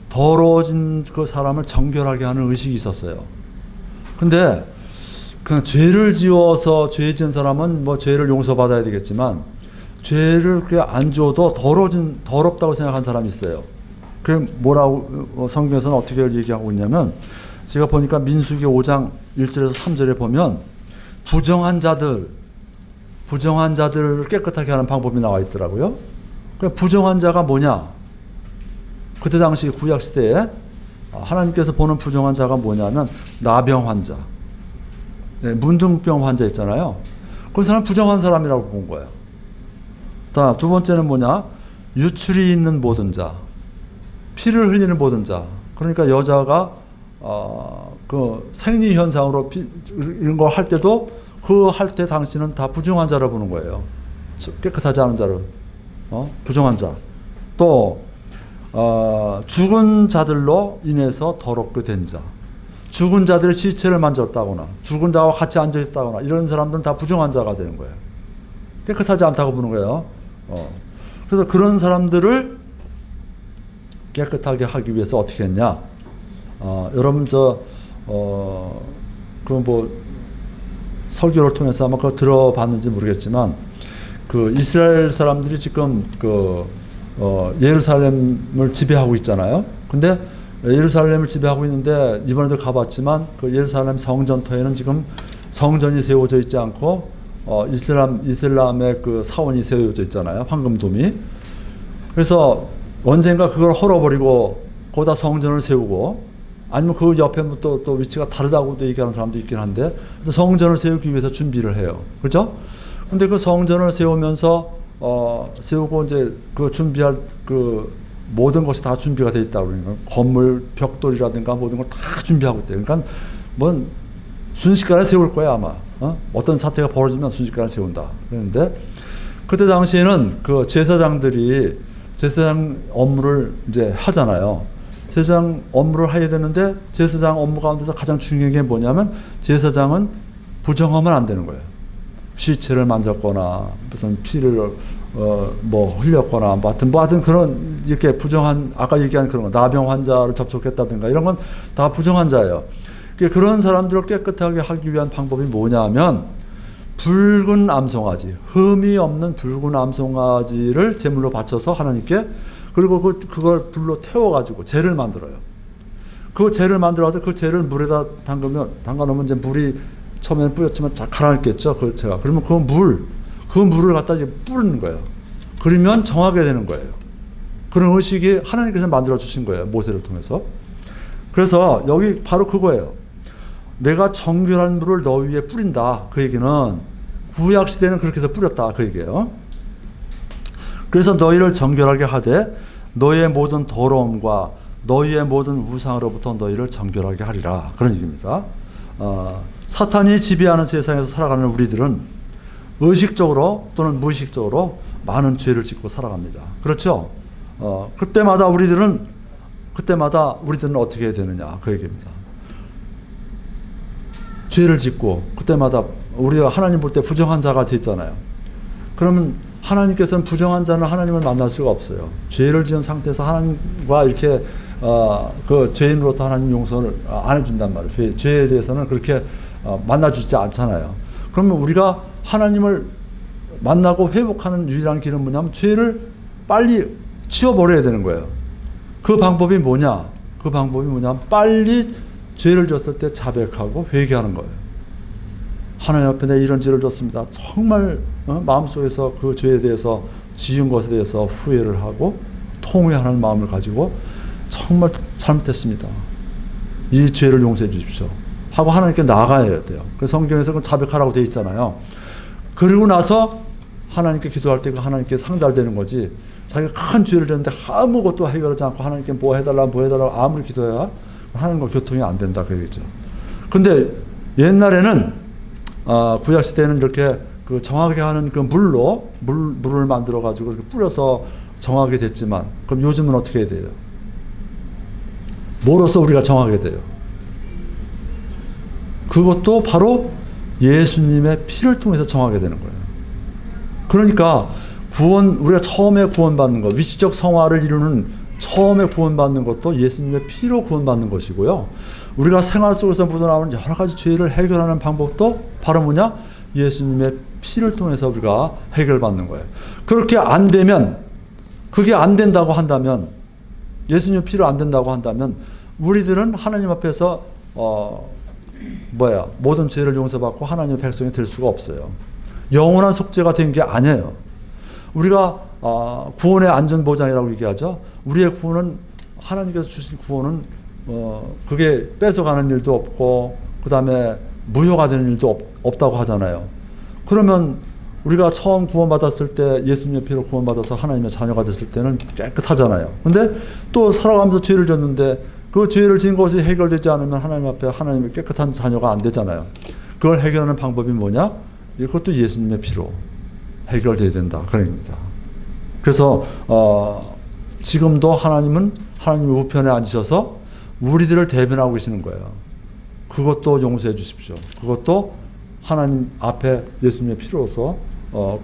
더러워진 그 사람을 정결하게 하는 의식이 있었어요. 근데 그냥 죄를 지어서 죄 지은 사람은 뭐 죄를 용서받아야 되겠지만 죄를 그렇게 안 지어도 더럽다고 생각한 사람이 있어요. 그게 뭐라고 성경에서는 어떻게 얘기하고 있냐면, 제가 보니까 민수기 5장 1절에서 3절에 보면 부정한 자들을 깨끗하게 하는 방법이 나와 있더라고요. 그 부정한 자가 뭐냐? 그때 당시 구약 시대에 하나님께서 보는 부정한 자가 뭐냐면 나병 환자, 문둥병 환자 있잖아요. 그 사람 부정한 사람이라고 본 거예요. 두 번째는 뭐냐? 유출이 있는 모든 자, 피를 흘리는 모든 자. 그러니까 여자가 그 생리 현상으로 이런 거 할 때도 그 할 때 당신은 다 부정한 자를 보는 거예요. 깨끗하지 않은 자를 부정한 자. 또 죽은 자들로 인해서 더럽게 된 자, 죽은 자들의 시체를 만졌다거나 죽은 자와 같이 앉아 있다거나 이런 사람들은 다 부정한 자가 되는 거예요. 깨끗하지 않다고 보는 거예요. 그래서 그런 사람들을 깨끗하게 하기 위해서 어떻게 했냐? 여러분 그럼 뭐 설교를 통해서 아마 그거 들어봤는지 모르겠지만, 그 이스라엘 사람들이 지금 예루살렘을 지배하고 있잖아요. 근데 예루살렘을 지배하고 있는데 이번에도 가봤지만 그 예루살렘 성전터에는 지금 성전이 세워져 있지 않고 이슬람의 그 사원이 세워져 있잖아요. 황금돔이. 그래서 언젠가 그걸 헐어버리고 거기다 성전을 세우고, 아니면 그 옆에 또 위치가 다르다고도 얘기하는 사람도 있긴 한데, 성전을 세우기 위해서 준비를 해요. 그죠? 근데 그 성전을 세우면서 세우고 이제 그 준비할 그 모든 것이 다 준비가 돼 있다고 그러니까 건물 벽돌이라든가 모든 걸 다 준비하고 있대요. 그러니까 뭐 순식간에 세울 거야 아마. 어떤 사태가 벌어지면 순식간에 세운다. 그랬는데 그때 당시에는 그 제사장들이 제사장 업무를 이제 하잖아요. 제사장 업무를 해야 되는데 제사장 업무 가운데서 가장 중요한 게 뭐냐면 제사장은 부정하면 안 되는 거예요. 시체를 만졌거나 무슨 피를 뭐 흘렸거나 뭐 하여튼 그런 이렇게 부정한, 아까 얘기한 그런 거, 나병 환자를 접촉했다든가 이런 건 다 부정한 자예요. 그런 사람들을 깨끗하게 하기 위한 방법이 뭐냐면 붉은 암송아지, 흠이 없는 붉은 암송아지를 제물로 바쳐서 하나님께, 그리고 그걸 불로 태워가지고 재를 만들어요. 그 재를 만들어서 그 재를 물에다 담가놓으면 이제 물이 처음에는 뿌렸지만 잘 가라앉겠죠. 그러면 그 물을 갖다 이제 뿌리는 거예요. 그러면 정하게 되는 거예요. 그런 의식이 하나님께서 만들어 주신 거예요. 모세를 통해서. 그래서 여기 바로 그거예요. 내가 정결한 물을 너 위에 뿌린다. 그 얘기는 구약 시대는 그렇게 해서 뿌렸다. 그 얘기예요. 그래서 너희를 정결하게 하되 너희의 모든 더러움과 너희의 모든 우상으로부터 너희를 정결하게 하리라. 그런 얘기입니다. 사탄이 지배하는 세상에서 살아가는 우리들은 의식적으로 또는 무의식적으로 많은 죄를 짓고 살아갑니다. 그렇죠? 그때마다 우리들은 어떻게 해야 되느냐, 그 얘기입니다. 죄를 짓고 그때마다 우리가 하나님 볼 때 부정한 자가 됐잖아요. 그러면 하나님께서는 부정한 자는 하나님을 만날 수가 없어요. 죄를 지은 상태에서 하나님과 이렇게 그 죄인으로서 하나님 용서를 안 해준단 말이에요. 죄에 대해서는 그렇게 만나주지 않잖아요. 그러면 우리가 하나님을 만나고 회복하는 유일한 길은 뭐냐면 죄를 빨리 치워버려야 되는 거예요. 그 방법이 뭐냐면 빨리 죄를 졌을 때 자백하고 회개하는 거예요. 하나님 앞에 내가 이런 죄를 졌습니다. 정말 마음속에서 그 죄에 대해서, 지은 것에 대해서 후회를 하고 통회하는 마음을 가지고 정말 잘못했습니다. 이 죄를 용서해 주십시오 하고 하나님께 나가야 돼요. 그래서 성경에서 그 자백하라고 되어 있잖아요. 그리고 나서 하나님께 기도할 때 그 하나님께 상달되는 거지, 자기가 큰 죄를 졌는데 아무것도 해결하지 않고 하나님께 뭐 해달라고 아무리 기도해야 하나님과 교통이 안 된다 그 얘기죠. 근데 옛날에는 구약 시대에는 이렇게 그 정하게 하는 그 물을 만들어 가지고 이렇게 뿌려서 정하게 됐지만, 그럼 요즘은 어떻게 해야 돼요? 뭐로써 우리가 정하게 돼요? 그것도 바로 예수님의 피를 통해서 정하게 되는 거예요. 그러니까 우리가 처음에 구원받는 것, 위치적 성화를 이루는 처음에 구원받는 것도 예수님의 피로 구원받는 것이고요. 우리가 생활 속에서 묻어나오는 여러 가지 죄를 해결하는 방법도 바로 뭐냐? 예수님의 피를 통해서 우리가 해결받는 거예요. 그렇게 안 되면, 그게 안 된다고 한다면, 예수님의 피로 안 된다고 한다면, 우리들은 하나님 앞에서 모든 죄를 용서받고 하나님의 백성이 될 수가 없어요. 영원한 속죄가 된 게 아니에요. 우리가 구원의 안전보장이라고 얘기하죠. 우리의 구원은, 하나님께서 주신 구원은 그게 뺏어가는 일도 없고 그 다음에 무효가 되는 일도 없다고 하잖아요. 그러면 우리가 처음 구원받았을 때 예수님의 피로 구원받아서 하나님의 자녀가 됐을 때는 깨끗하잖아요. 근데 또 살아가면서 죄를 졌는데 그 죄를 지은 것이 해결되지 않으면 하나님 앞에 하나님의 깨끗한 자녀가 안 되잖아요. 그걸 해결하는 방법이 뭐냐? 이것도 예수님의 피로 해결돼야 된다. 그런 얘기입니다. 그래서 지금도 하나님은 하나님의 우편에 앉으셔서 우리들을 대변하고 계시는 거예요. 그것도 용서해 주십시오. 그것도 하나님 앞에 예수님의 피로서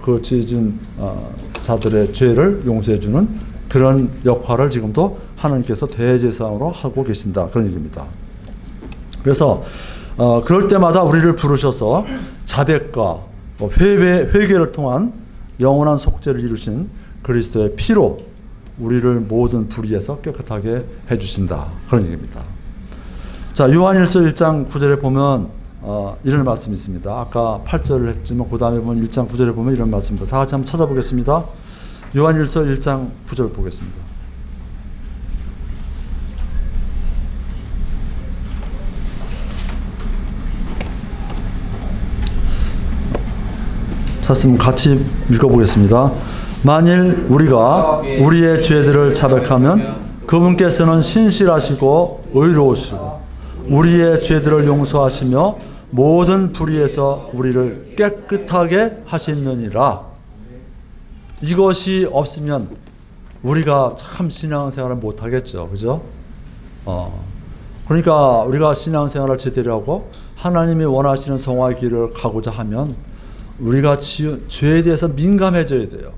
그 죄진 자들의 죄를 용서해 주는 그런 역할을 지금도 하나님께서 대제사장으로 하고 계신다. 그런 얘기입니다. 그래서 그럴 때마다 우리를 부르셔서 자백과 회개를 통한 영원한 속죄를 이루신 그리스도의 피로 우리를 모든 불의에서 깨끗하게 해주신다. 그런 얘기입니다. 자, 요한일서 1장 9절에 보면 이런 말씀이 있습니다. 아까 8절을 했지만 그 다음에 보면 1장 9절에 보면 이런 말씀입니다. 다 같이 한번 찾아보겠습니다. 요한일서 1장 9절 보겠습니다. 찾으면 같이 읽어보겠습니다. 만일 우리가 우리의 죄들을 자백하면 그분께서는 신실하시고 의로우시고 우리의 죄들을 용서하시며 모든 불의에서 우리를 깨끗하게 하시느니라. 이것이 없으면 우리가 참 신앙생활을 못하겠죠. 그죠? 그러니까 우리가 신앙생활을 제대로 하고 하나님이 원하시는 성화의 길을 가고자 하면 우리가 죄에 대해서 민감해져야 돼요.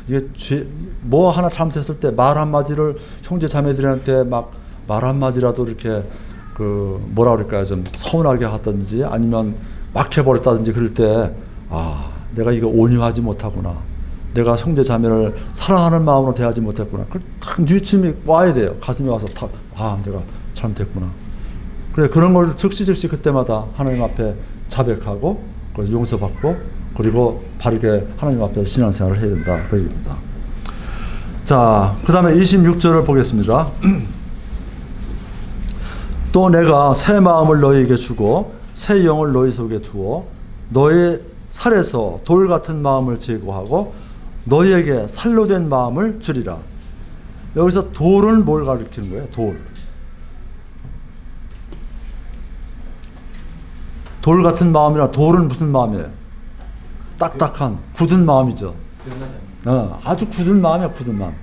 이게 뭐 하나 잘못했을 때 말 한마디를 형제 자매들한테 막 말 한마디라도 이렇게 뭐라 그럴까요? 좀 서운하게 하든지 아니면 막 해버렸다든지 그럴 때 내가 이거 온유하지 못하구나. 내가 형제 자매를 사랑하는 마음으로 대하지 못했구나. 딱 뉘우침이 와야 돼요. 가슴에 와서 내가 잘못했구나. 그래, 그런 걸 즉시 그때마다 하나님 앞에 자백하고 그래서 용서받고 그리고 바르게 하나님 앞에서 신앙생활을 해야 된다. 그 얘기입니다. 자, 그 다음에 26절을 보겠습니다. 또 내가 새 마음을 너희에게 주고 새 영을 너희 속에 두어 너의 살에서 돌 같은 마음을 제거하고 너희에게 살로 된 마음을 주리라. 여기서 돌은 뭘 가리키는 거예요? 돌 같은 마음이라 돌은 무슨 마음이에요? 딱딱한 굳은 마음이죠. 아주 굳은 마음이야. 굳은 마음.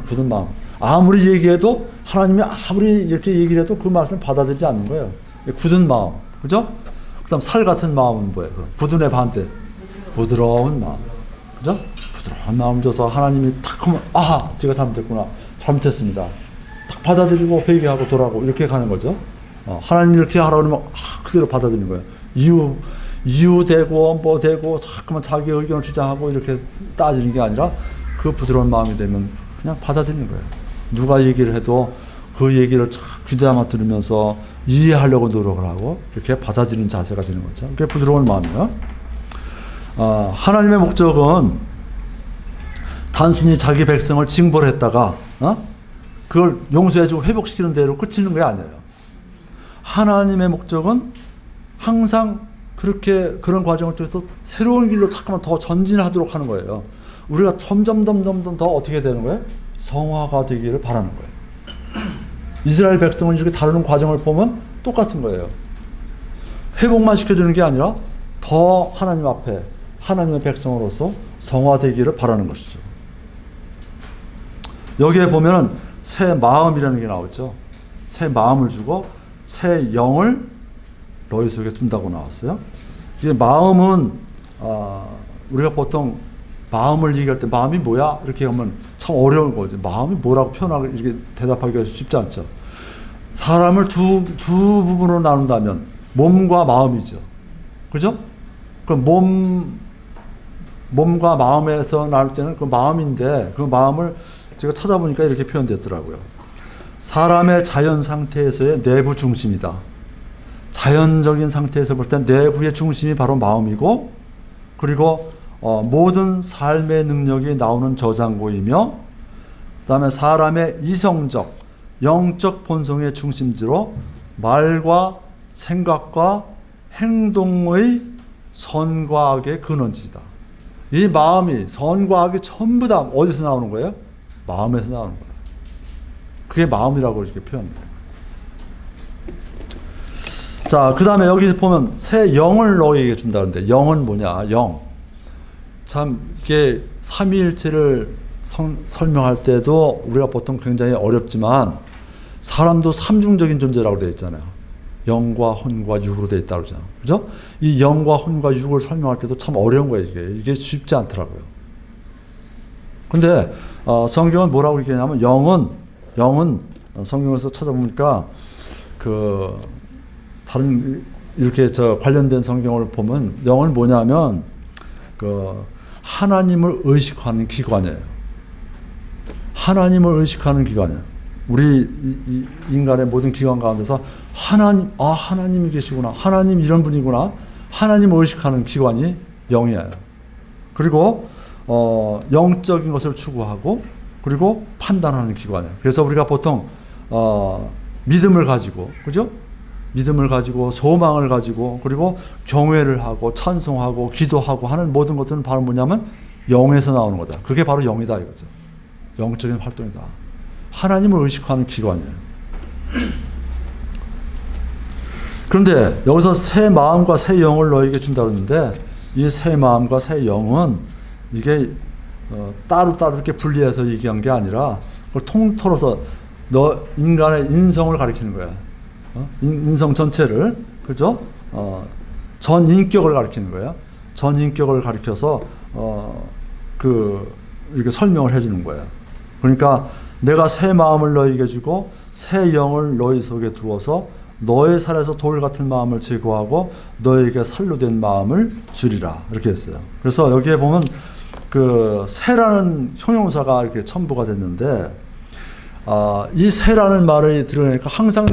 굳은 마음. 아무리 얘기해도 하나님이 아무리 이렇게 얘기를 해도 그 말씀을 받아들이지 않는 거예요. 굳은 마음. 그죠? 그 다음 살 같은 마음은 뭐예요? 굳은의 반대. 부드러운 마음. 그죠? 부드러운 마음 줘서 하나님이 탁 하면 제가 잘못했구나. 잘못했습니다. 딱 받아들이고 회개하고 돌아가고 이렇게 가는 거죠. 하나님 이렇게 하라고 그러면 그대로 받아들이는 거예요. 이유되고 뭐 되고 자꾸만 자기 의견을 주장하고 이렇게 따지는 게 아니라 그 부드러운 마음이 되면 그냥 받아들이는 거예요. 누가 얘기를 해도 그 얘기를 귀담아 들으면서 이해하려고 노력을 하고 이렇게 받아들이는 자세가 되는 거죠. 그게 부드러운 마음이에요. 하나님의 목적은 단순히 자기 백성을 징벌했다가 그걸 용서해주고 회복시키는 대로 그치는 게 아니에요. 하나님의 목적은 항상 그런 과정을 통해서 새로운 길로 자꾸만 더 전진하도록 하는 거예요. 우리가 점점 더 어떻게 되는 거예요? 성화가 되기를 바라는 거예요. 이스라엘 백성을 이렇게 다루는 과정을 보면 똑같은 거예요. 회복만 시켜주는 게 아니라 더 하나님 앞에 하나님의 백성으로서 성화되기를 바라는 것이죠. 여기에 보면은 새 마음이라는 게 나오죠. 새 마음을 주고 새 영을 너희 속에 둔다고 나왔어요. 이게 마음은 우리가 보통 마음을 얘기할 때 마음이 뭐야? 이렇게 하면 참 어려운 거죠. 마음이 뭐라고 표현하기 이렇게 대답하기가 쉽지 않죠. 사람을 두 부분으로 나눈다면 몸과 마음이죠. 그죠? 그럼 몸과 마음에서 나눌 때는 그 마음인데 그 마음을 제가 찾아보니까 이렇게 표현됐더라고요. 사람의 자연 상태에서의 내부 중심이다. 자연적인 상태에서 볼 때 내부의 중심이 바로 마음이고, 그리고 모든 삶의 능력이 나오는 저장고이며, 그 다음에 사람의 이성적, 영적 본성의 중심지로 말과 생각과 행동의 선과 악의 근원지이다. 이 마음이, 선과 악이 전부 다 어디서 나오는 거예요? 마음에서 나오는 거예요. 그게 마음이라고 이렇게 표현합니다. 자, 그 다음에 여기서 보면 새 영을 너희에게 준다는데, 영은 뭐냐? 영. 참 이게 삼위일체를 설명할 때도 우리가 보통 굉장히 어렵지만 사람도 삼중적인 존재라고 되어 있잖아요. 영과 혼과 육으로 되어 있다고 그러잖아요. 그죠? 이 영과 혼과 육을 설명할 때도 참 어려운 거예요. 이게 쉽지 않더라고요. 근데 성경은 뭐라고 얘기하냐면 영은 성경에서 찾아보니까 그 다른 이렇게 관련된 성경을 보면 영은 뭐냐면 그 하나님을 의식하는 기관이에요. 하나님을 의식하는 기관이에요. 우리 인간의 모든 기관 가운데서 하나님이 계시구나. 하나님 이런 분이구나. 하나님을 의식하는 기관이 영이에요. 그리고 영적인 것을 추구하고 그리고 판단하는 기관이에요. 그래서 우리가 보통 믿음을 가지고, 그죠? 믿음을 가지고 소망을 가지고 그리고 경외를 하고 찬송하고 기도하고 하는 모든 것들은 바로 뭐냐면 영에서 나오는 거다. 그게 바로 영이다 이거죠. 영적인 활동이다. 하나님을 의식하는 기관이에요. 그런데 여기서 새 마음과 새 영을 너에게 준다 그러는데 이 새 마음과 새 영은 이게 따로따로 이렇게 분리해서 얘기한 게 아니라 그걸 통틀어서 너 인간의 인성을 가리키는 거야. 인성 전체를, 그죠? 전 인격을 가리키는 거예요. 전 인격을 가리켜서 이렇게 설명을 해주는 거예요. 그러니까 내가 새 마음을 너희에게 주고 새 영을 너희 속에 두어서 너의 살에서 돌 같은 마음을 제거하고 너에게 살로 된 마음을 주리라 이렇게 했어요. 그래서 여기에 보면 그 새라는 형용사가 이렇게 첨부가 됐는데 이 새라는 말을 들으니까 항상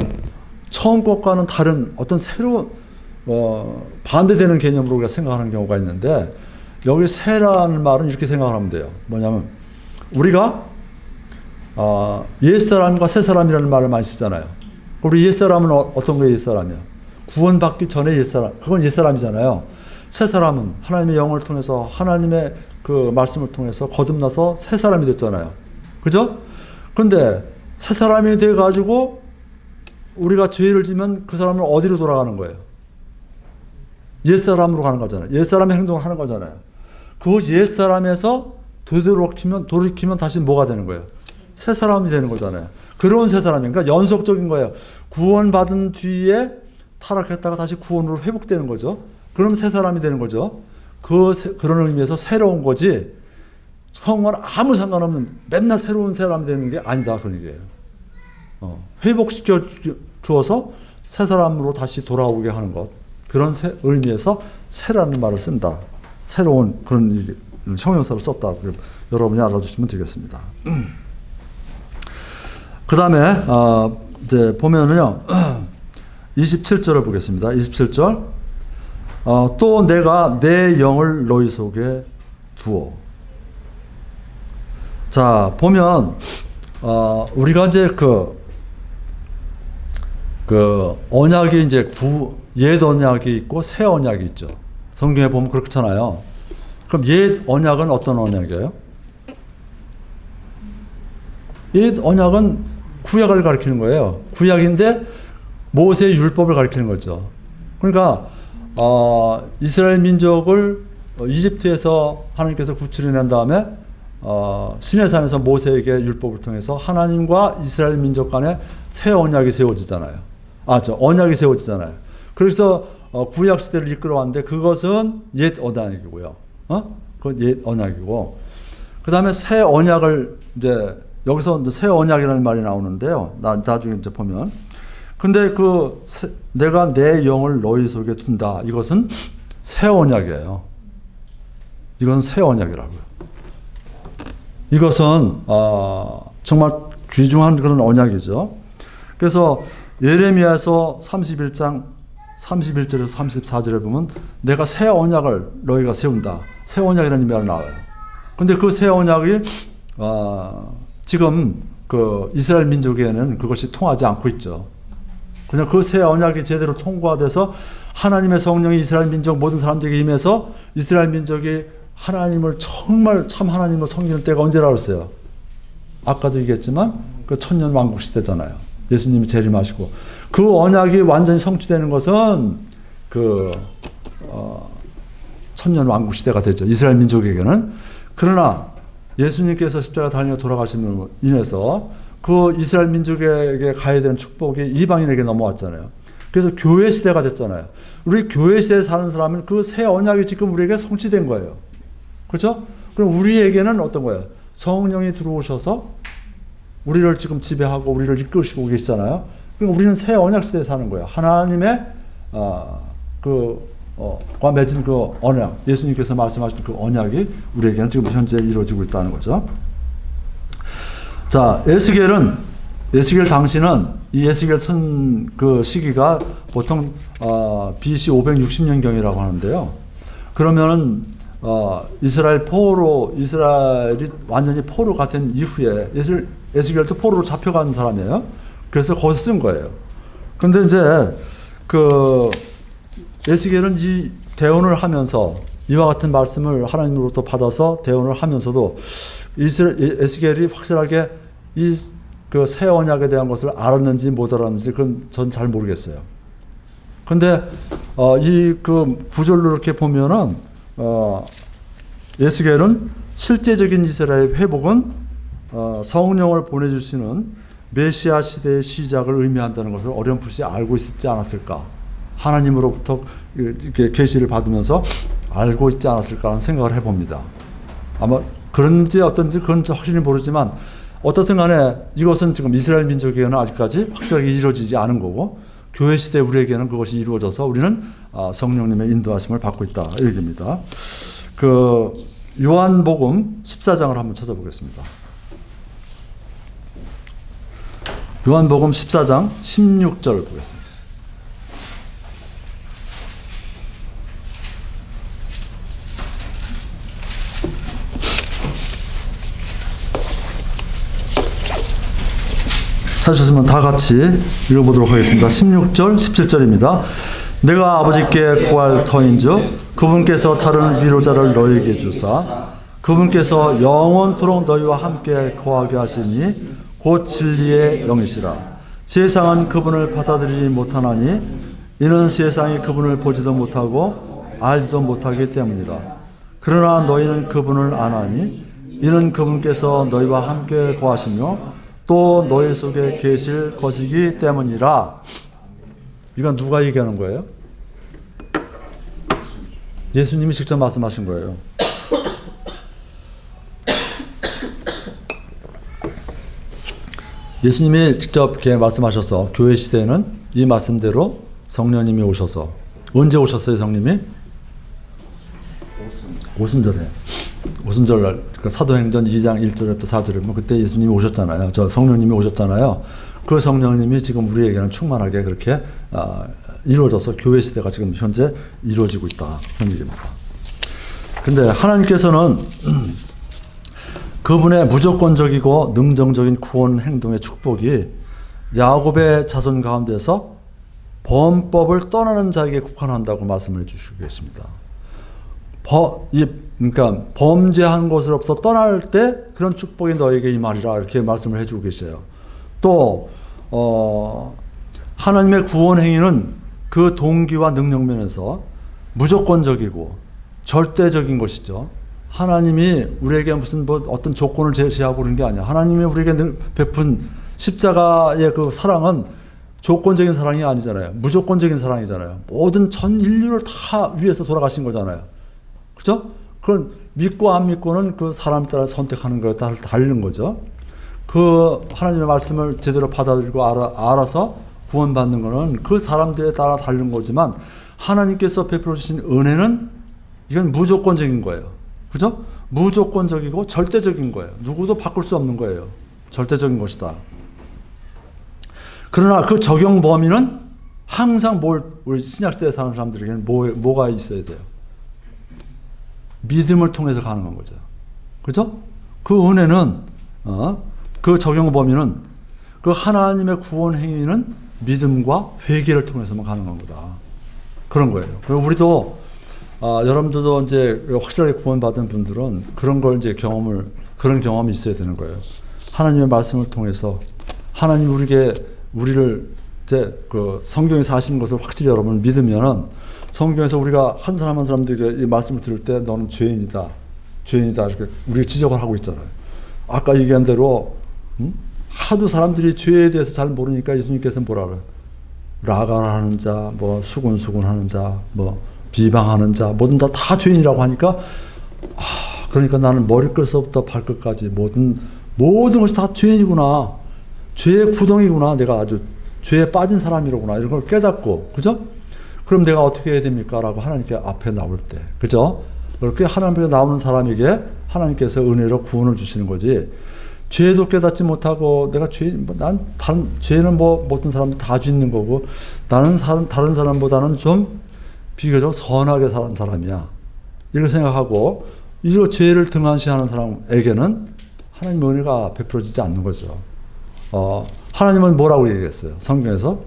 처음 것과는 다른 어떤 새로운 반대되는 개념으로 우리가 생각하는 경우가 있는데 여기 새라는 말은 이렇게 생각하면 돼요. 뭐냐면 우리가 옛사람과 새사람이라는 말을 많이 쓰잖아요. 우리 옛사람은 어떤 게 옛사람이야? 구원받기 전에 옛사람, 그건 옛사람이잖아요. 새사람은 하나님의 영을 통해서 하나님의 그 말씀을 통해서 거듭나서 새사람이 됐잖아요. 그죠? 그런데 새사람이 돼가지고 우리가 죄를 지면 그 사람은 어디로 돌아가는 거예요? 옛사람으로 가는 거잖아요. 옛사람의 행동을 하는 거잖아요. 그 옛사람에서 돌이키면 다시 뭐가 되는 거예요? 새사람이 되는 거잖아요. 그런 새사람이, 그러니까 연속적인 거예요. 구원받은 뒤에 타락했다가 다시 구원으로 회복되는 거죠. 그럼 새사람이 되는 거죠. 그런 의미에서 새로운 거지 성과는 아무 상관없는 맨날 새로운 사람이 되는 게 아니다 그런 얘기예요. 회복시켜 주어서 새 사람으로 다시 돌아오게 하는 것, 그런 의미에서 새라는 말을 쓴다. 새로운 그런 형용사를 썼다. 여러분이 알아두시면 되겠습니다. 그 다음에 이제 보면은요 27절을 보겠습니다. 27절 또 내가 내 영을 너희 속에 두어. 자 보면 우리가 이제 그 언약이 이제 옛 언약이 있고 새 언약이 있죠. 성경에 보면 그렇잖아요. 그럼 옛 언약은 어떤 언약이에요? 옛 언약은 구약을 가리키는 거예요. 구약인데 모세의 율법을 가리키는 거죠. 그러니까 이스라엘 민족을 이집트에서 하나님께서 구출해낸 다음에 시내산에서 모세에게 율법을 통해서 하나님과 이스라엘 민족 간에 새 언약이 세워지잖아요. 언약이 세워지잖아요. 그래서 구약 시대를 이끌어왔는데 그것은 옛 언약이고요. 그건 옛 언약이고, 그 다음에 새 언약을 이제 여기서 새 언약이라는 말이 나오는데요. 나중에 이제 보면, 근데 내가 내 영을 너희 속에 둔다. 이것은 새 언약이에요. 이건 새 언약이라고요. 이것은 정말 귀중한 그런 언약이죠. 그래서 예레미야서 31장 31절에서 34절에 보면 내가 새 언약을 너희가 세운다. 새 언약이라는 말이 나와요. 근데 그 새 언약이 지금 그 이스라엘 민족에는 그것이 통하지 않고 있죠. 그냥 그 새 언약이 제대로 통과돼서 하나님의 성령이 이스라엘 민족 모든 사람들에게 임해서 이스라엘 민족이 하나님을 정말 참 하나님을 섬기는 때가 언제라고 했어요? 아까도 얘기했지만 그 천년 왕국 시대잖아요. 예수님이 재림하시고 그 언약이 완전히 성취되는 것은 천년 왕국 시대가 됐죠. 이스라엘 민족에게는. 그러나 예수님께서 십자가 달려 돌아가심으로 인해서 그 이스라엘 민족에게 가야 되는 축복이 이방인에게 넘어왔잖아요. 그래서 교회 시대가 됐잖아요. 우리 교회 시대에 사는 사람은 그 새 언약이 지금 우리에게 성취된 거예요. 그렇죠? 그럼 우리에게는 어떤 거예요? 성령이 들어오셔서 우리를 지금 지배하고 우리를 이끄시고 계시잖아요. 그럼 우리는 새 언약 시대에 사는 거예요. 하나님의 과 맺은 그 언약, 예수님께서 말씀하신 그 언약이 우리에게는 지금 현재 이루어지고 있다는 거죠. 자, 에스겔 당시는 이 에스겔 쓴 그 시기가 보통 BC 560년경이라고 하는데요. 그러면은 이스라엘이 완전히 포로가 된 이후에 에스겔도 포로로 잡혀간 사람이에요. 그래서 거기서 쓴 거예요. 근데 이제 에스겔은 이 대언을 하면서 이와 같은 말씀을 하나님으로부터 받아서 대언을 하면서도 에스겔이 확실하게 이 그 새 언약에 대한 것을 알았는지 못 알았는지 그건 전 잘 모르겠어요. 근데 이 구절로 이렇게 보면은 에스겔은 실제적인 이스라엘의 회복은 성령을 보내주시는 메시아 시대의 시작을 의미한다는 것을 어렴풋이 알고 있지 않았을까? 하나님으로부터 이렇게 계시를 받으면서 알고 있지 않았을까 하는 생각을 해봅니다. 아마 그런지 어떤지 그건 확실히 모르지만 어떻든 간에 이것은 지금 이스라엘 민족에게는 아직까지 확실하게 이루어지지 않은 거고 교회 시대 우리에게는 그것이 이루어져서 우리는 성령님의 인도하심을 받고 있다 이 얘기입니다. 요한복음 14장을 한번 찾아보겠습니다. 요한복음 14장 16절을 보겠습니다. 찾으셨으면 다 같이 읽어보도록 하겠습니다. 16절, 17절입니다. 내가 아버지께 구할 터인즉 그분께서 다른 위로자를 너희에게 주사 그분께서 영원토록 너희와 함께 거하게 하시니 곧 진리의 영이시라. 세상은 그분을 받아들이지 못하나니 이는 세상이 그분을 보지도 못하고 알지도 못하기 때문이라. 그러나 너희는 그분을 아나니 이는 그분께서 너희와 함께 거하시며 또 너희 속에 계실 것이기 때문이라. 이건 누가 얘기하는 거예요? 예수님이 직접 말씀하신 거예요. 예수님이 직접 이렇게 말씀하셔서 교회 시대에는 이 말씀대로 성령님이 오셔서 언제 오셨어요, 성님이? 오순절에. 오순절 그러니까 사도행전 2장 1절부터 4절에 뭐 그때 예수님이 오셨잖아요. 저 성령님이 오셨잖아요. 그 성령님이 지금 우리에게는 충만하게 그렇게 이루어져서 교회 시대가 지금 현재 이루어지고 있다. 그런 얘기입니다. 근데 하나님께서는 그분의 무조건적이고 능정적인 구원 행동의 축복이 야곱의 자손 가운데서 범법을 떠나는 자에게 국한한다고 말씀을 해주시고 계십니다. 그러니까 범죄한 곳으로부터 떠날 때 그런 축복이 너에게 임하리라 이렇게 말씀을 해주고 계세요. 또 하나님의 구원 행위는 그 동기와 능력 면에서 무조건적이고 절대적인 것이죠. 하나님이 우리에게 무슨 어떤 조건을 제시하고 그런 게 아니야. 하나님이 우리에게 베푼 십자가의 그 사랑은 조건적인 사랑이 아니잖아요. 무조건적인 사랑이잖아요. 모든 전 인류를 다 위해서 돌아가신 거잖아요. 그죠? 그건 믿고 안 믿고는 그 사람 따라 선택하는 거에 따라 다른 거죠. 그 하나님의 말씀을 제대로 받아들이고 알아서 구원받는 거는 그 사람들에 따라 다른 거지만 하나님께서 베풀어 주신 은혜는 이건 무조건적인 거예요. 그죠? 무조건적이고 절대적인 거예요. 누구도 바꿀 수 없는 거예요. 절대적인 것이다. 그러나 그 적용 범위는 항상 우리 신약시대에 사는 사람들에게는 뭐가 있어야 돼요? 믿음을 통해서 가능한 거죠. 그죠? 그 은혜는, 그 적용 범위는 그 하나님의 구원 행위는 믿음과 회개를 통해서만 가능한 거다. 그런 거예요. 그리고 우리도, 여러분들도 이제 확실하게 구원받은 분들은 그런 걸 이제 그런 경험이 있어야 되는 거예요. 하나님의 말씀을 통해서 하나님 우리를 이제 그 성경에서 하시는 것을 확실히 여러분 믿으면은 성경에서 우리가 한 사람 한 사람들에게 이 말씀을 들을 때 너는 죄인이다 이렇게 우리가 지적을 하고 있잖아요. 아까 얘기한 대로 하도 사람들이 죄에 대해서 잘 모르니까 예수님께서는 뭐라 그래요? 라가하는 자, 뭐 수군하는 자, 뭐 비방하는 자, 모든 다 죄인이라고 하니까 그러니까 나는 머리끝서부터 발끝까지 모든 것이 다 죄인이구나. 죄의 구덩이구나. 내가 아주 죄에 빠진 사람이로구나. 이런 걸 깨닫고, 그죠? 그럼 내가 어떻게 해야 됩니까? 라고 하나님께 앞에 나올 때, 그죠? 그렇게 하나님 앞에 나오는 사람에게 하나님께서 은혜로 구원을 주시는 거지. 죄도 깨닫지 못하고 내가 죄는 모든 사람들 다 짓는 거고 나는 다른 사람보다는 좀 비교적 선하게 사는 사람이야. 이렇게 생각하고 이거 죄를 등한시하는 사람에게는 하나님의 은혜가 베풀어지지 않는 거죠. 하나님은 뭐라고 얘기했어요? 성경에서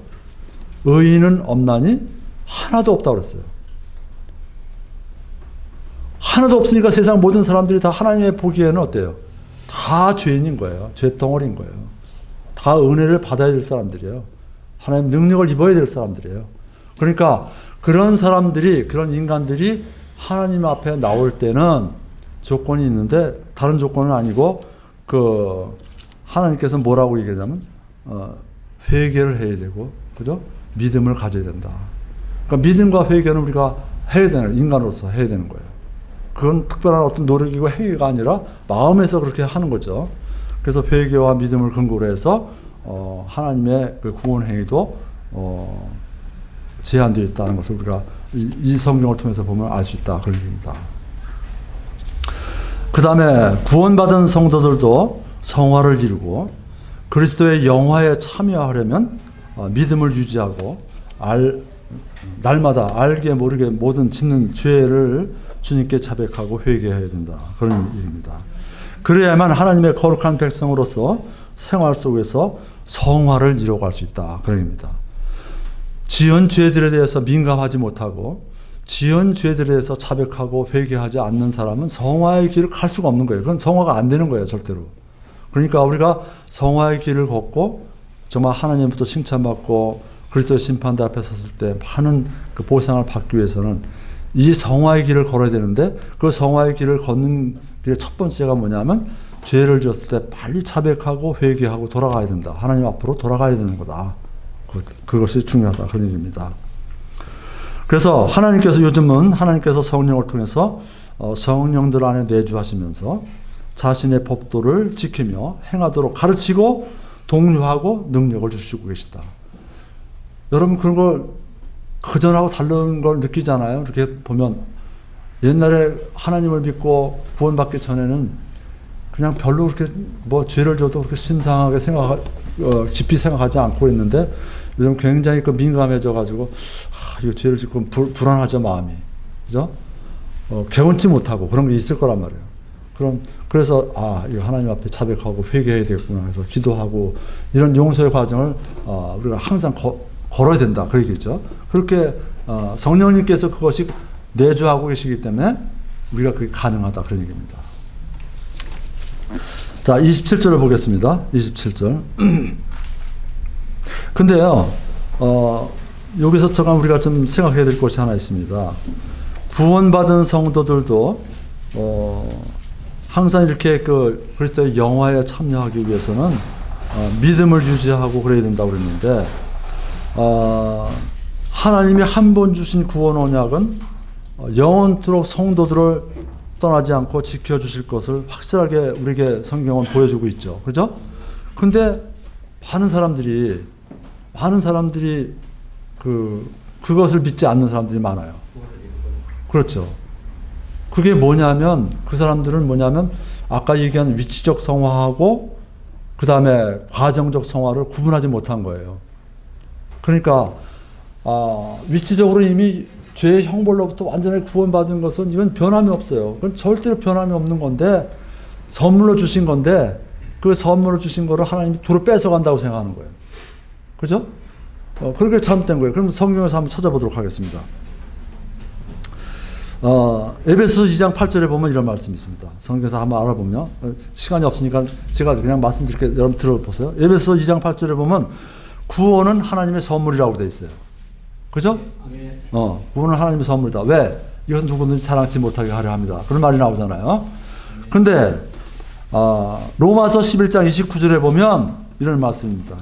의인은 없나니 하나도 없다고 그랬어요. 하나도 없으니까 세상 모든 사람들이 다 하나님의 보기에는 어때요? 다 죄인인 거예요. 죄덩어리인 거예요. 다 은혜를 받아야 될 사람들이에요. 하나님 능력을 입어야 될 사람들이에요. 그러니까 그런 인간들이 하나님 앞에 나올 때는 조건이 있는데 다른 조건은 아니고 하나님께서 뭐라고 얘기하냐면 회개를 해야 되고, 그죠? 믿음을 가져야 된다. 그러니까 믿음과 회개는 우리가 해야 되는, 인간으로서 해야 되는 거예요. 그건 특별한 어떤 노력이고 행위가 아니라 마음에서 그렇게 하는 거죠. 그래서 회개와 믿음을 근거로 해서 하나님의 그 구원 행위도 제한되어 있다는 것을 우리가 이 성경을 통해서 보면 알 수 있다. 그런 얘기입니다. 그 다음에 구원받은 성도들도 성화를 이루고 그리스도의 영화에 참여하려면 믿음을 유지하고 날마다 알게 모르게 모든 짓는 죄를 주님께 자백하고 회개해야 된다. 그런 일입니다. 그래야만 하나님의 거룩한 백성으로서 생활 속에서 성화를 이루어갈 수 있다. 그런 얘기입니다. 지은 죄들에 대해서 민감하지 못하고 지은 죄들에 대해서 자백하고 회개하지 않는 사람은 성화의 길을 갈 수가 없는 거예요. 그건 성화가 안 되는 거예요. 절대로. 그러니까 우리가 성화의 길을 걷고 정말 하나님부터 칭찬받고 그리스도의 심판대 앞에 섰을 때 많은 그 보상을 받기 위해서는 이 성화의 길을 걸어야 되는데 그 성화의 길을 걷는 길의 첫 번째가 뭐냐면 죄를 지었을 때 빨리 자백하고 회개하고 돌아가야 된다. 하나님 앞으로 돌아가야 되는 거다. 그것이 중요하다. 그런 얘기입니다. 그래서 요즘은 하나님께서 성령을 통해서 성령들 안에 내주하시면서 자신의 법도를 지키며 행하도록 가르치고 독려하고 능력을 주시고 계시다. 여러분 그런 걸 그전하고 다른 걸 느끼잖아요. 이렇게 보면 옛날에 하나님을 믿고 구원받기 전에는 그냥 별로 그렇게 죄를 져도 그렇게 심상하게 깊이 생각하지 않고 있는데 요즘 굉장히 민감해져 가지고 이거 죄를 짓고 불안하죠, 마음이. 그죠? 개운치 못하고 그런 게 있을 거란 말이에요. 그래서 이거 하나님 앞에 자백하고 회개해야 되겠구나 해서 기도하고 이런 용서의 과정을 우리가 항상 걸어야 된다. 그 얘기죠. 그렇게 성령님께서 그것이 내주하고 계시기 때문에 우리가 그게 가능하다 그런 얘기입니다. 자, 27절을 보겠습니다. 27절. 근데요, 여기서 잠깐 우리가 좀 생각해야 될 것이 하나 있습니다. 구원받은 성도들도 항상 이렇게 그 그리스도의 영화에 참여하기 위해서는 믿음을 유지하고 그래야 된다고 그랬는데, 하나님이 한 번 주신 구원 언약은 영원토록 성도들을 떠나지 않고 지켜주실 것을 확실하게 우리에게 성경은 보여주고 있죠. 그죠? 근데 많은 사람들이 그것을 믿지 않는 사람들이 많아요. 그렇죠. 그게 뭐냐면, 그 사람들은 뭐냐면, 아까 얘기한 위치적 성화하고, 그 다음에 과정적 성화를 구분하지 못한 거예요. 그러니까, 위치적으로 이미 죄의 형벌로부터 완전히 구원받은 것은 이건 변함이 없어요. 그건 절대로 변함이 없는 건데, 선물로 주신 건데, 그 선물로 주신 거를 하나님이 도로 뺏어간다고 생각하는 거예요. 그죠? 그렇게 잘못된 거예요. 그럼 성경에서 한번 찾아보도록 하겠습니다. 에베소서 2장 8절에 보면 이런 말씀이 있습니다. 성경에서 한번 알아보면, 시간이 없으니까 제가 그냥 말씀드릴게요. 여러분 들어보세요. 에베소서 2장 8절에 보면 구원은 하나님의 선물이라고 되어 있어요. 그죠? 구원은 하나님의 선물이다. 왜? 이건 누구든지 자랑치 못하게 하려 합니다. 그런 말이 나오잖아요. 근데 로마서 11장 29절에 보면 이런 말씀입니다.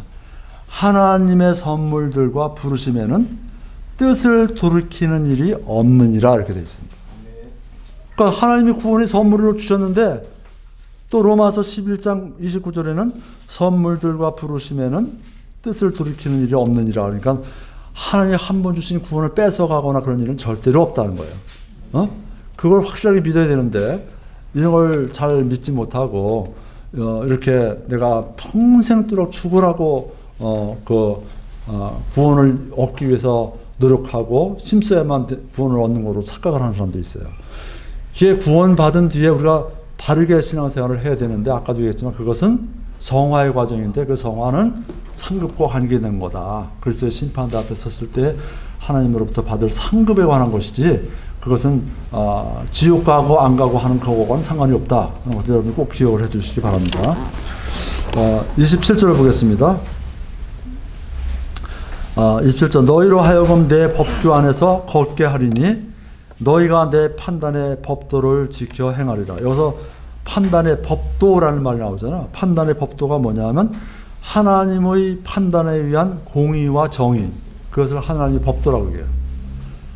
하나님의 선물들과 부르심에는 뜻을 돌이키는 일이 없느니라 이렇게 되어 있습니다. 그러니까 하나님이 구원의 선물로 주셨는데 또 로마서 11장 29절에는 선물들과 부르심에는 뜻을 돌이키는 일이 없느니라. 그러니까 하나님이 한 번 주신 구원을 뺏어가거나 그런 일은 절대로 없다는 거예요. 그걸 확실하게 믿어야 되는데 이런 걸 잘 믿지 못하고 이렇게 내가 평생도록 죽으라고 구원을 얻기 위해서 노력하고 힘써야만 구원을 얻는 거로 착각을 하는 사람도 있어요. 이게 구원받은 뒤에 우리가 바르게 신앙생활을 해야 되는데 아까도 얘기했지만 그것은 성화의 과정인데 그 성화는 상급과 관계된 거다. 그리스도의 심판대 앞에 섰을 때 하나님으로부터 받을 상급에 관한 것이지 그것은 지옥 가고 안 가고 하는 그거와는 상관이 없다. 하는 것을 여러분이 꼭 기억을 해 주시기 바랍니다. 27절을 보겠습니다. 27절 너희로 하여금 내 법규 안에서 걷게 하리니 너희가 내 판단의 법도를 지켜 행하리라. 여기서 판단의 법도라는 말이 나오잖아. 판단의 법도가 뭐냐면 하나님의 판단에 의한 공의와 정의, 그것을 하나님의 법도라고 해요.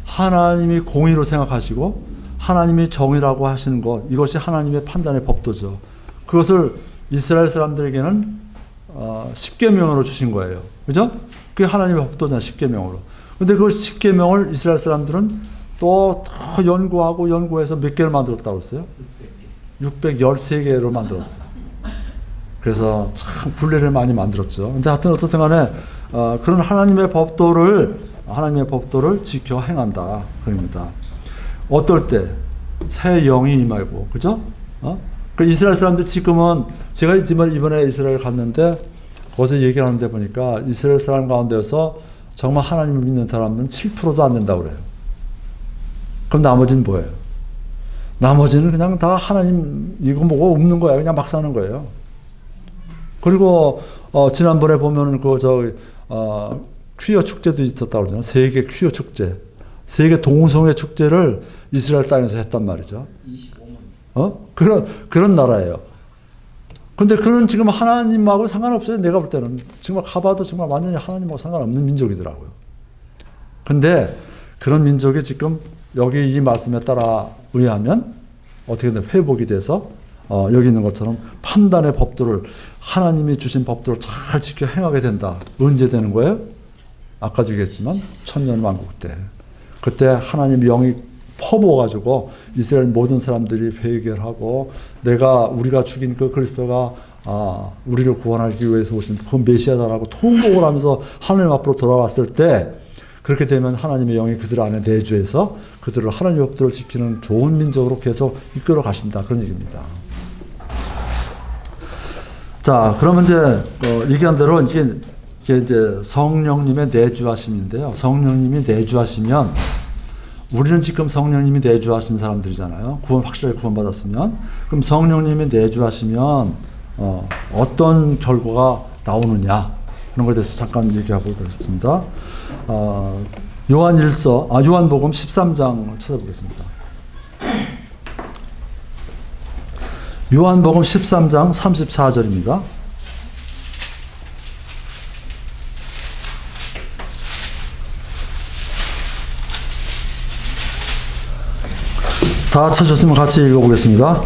하나님이 공의로 생각하시고 하나님이 정의라고 하시는 것, 이것이 하나님의 판단의 법도죠. 그것을 이스라엘 사람들에게는 십계명으로 주신 거예요. 그죠? 그게 하나님의 법도잖아요. 십계명으로. 근데 그 십계명을 이스라엘 사람들은 또 더 연구해서 몇 개를 만들었다고 했어요? 613개로 만들었어요. 그래서 참 굴레를 많이 만들었죠. 근데 하여튼 어떻든 간에 그런 하나님의 법도를 지켜 행한다. 그럽니다. 어떨 때? 새 영이 임하고, 그죠? 그 이스라엘 사람들 지금은 제가 이번에 이스라엘 갔는데 거기서 얘기하는데 보니까 이스라엘 사람 가운데서 정말 하나님을 믿는 사람은 7%도 안 된다고 그래요. 그럼 나머지는 뭐예요? 나머지는 그냥 다 하나님 이거 뭐고 없는 거야. 그냥 막 사는 거예요. 그리고 지난번에 보면은 퀴어 축제도 있었다고 그러잖아요. 세계 퀴어 축제. 세계 동성애 축제를 이스라엘 땅에서 했단 말이죠. 25만. 그런 나라예요. 근데 그는 지금 하나님하고 상관없어요. 내가 볼 때는. 정말 가봐도 정말 완전히 하나님하고 상관없는 민족이더라고요. 근데 그런 민족이 지금 여기 이 말씀에 따라 의하면 어떻게 되나 회복이 돼서 여기 있는 것처럼 판단의 법도를 하나님이 주신 법도를 잘 지켜 행하게 된다. 언제 되는 거예요? 아까도 얘기했지만 천년왕국 때. 그때 하나님의 영이 퍼부어가지고 이스라엘 모든 사람들이 회개하고 우리가 죽인 그 그리스도가 우리를 구원하기 위해서 오신 그 메시아다라고 통곡을 하면서 하나님 앞으로 돌아왔을 때 그렇게 되면 하나님의 영이 그들 안에 내주해서 그들을 하나님의 법도를 지키는 좋은 민족으로 계속 이끌어 가신다. 그런 얘기입니다. 자, 그러면 이제 얘기한 대로 이게 이제 성령님의 내주하심인데요. 성령님이 내주하시면 우리는 지금 성령님이 내주하신 사람들이잖아요. 확실하게 구원받았으면. 그럼 성령님이 내주하시면 어떤 결과가 나오느냐 그런 것에 대해서 잠깐 얘기해 보겠습니다. 요한복음 13장 찾아보겠습니다. 요한복음 13장 34절입니다. 다 찾으셨으면 같이 읽어보겠습니다.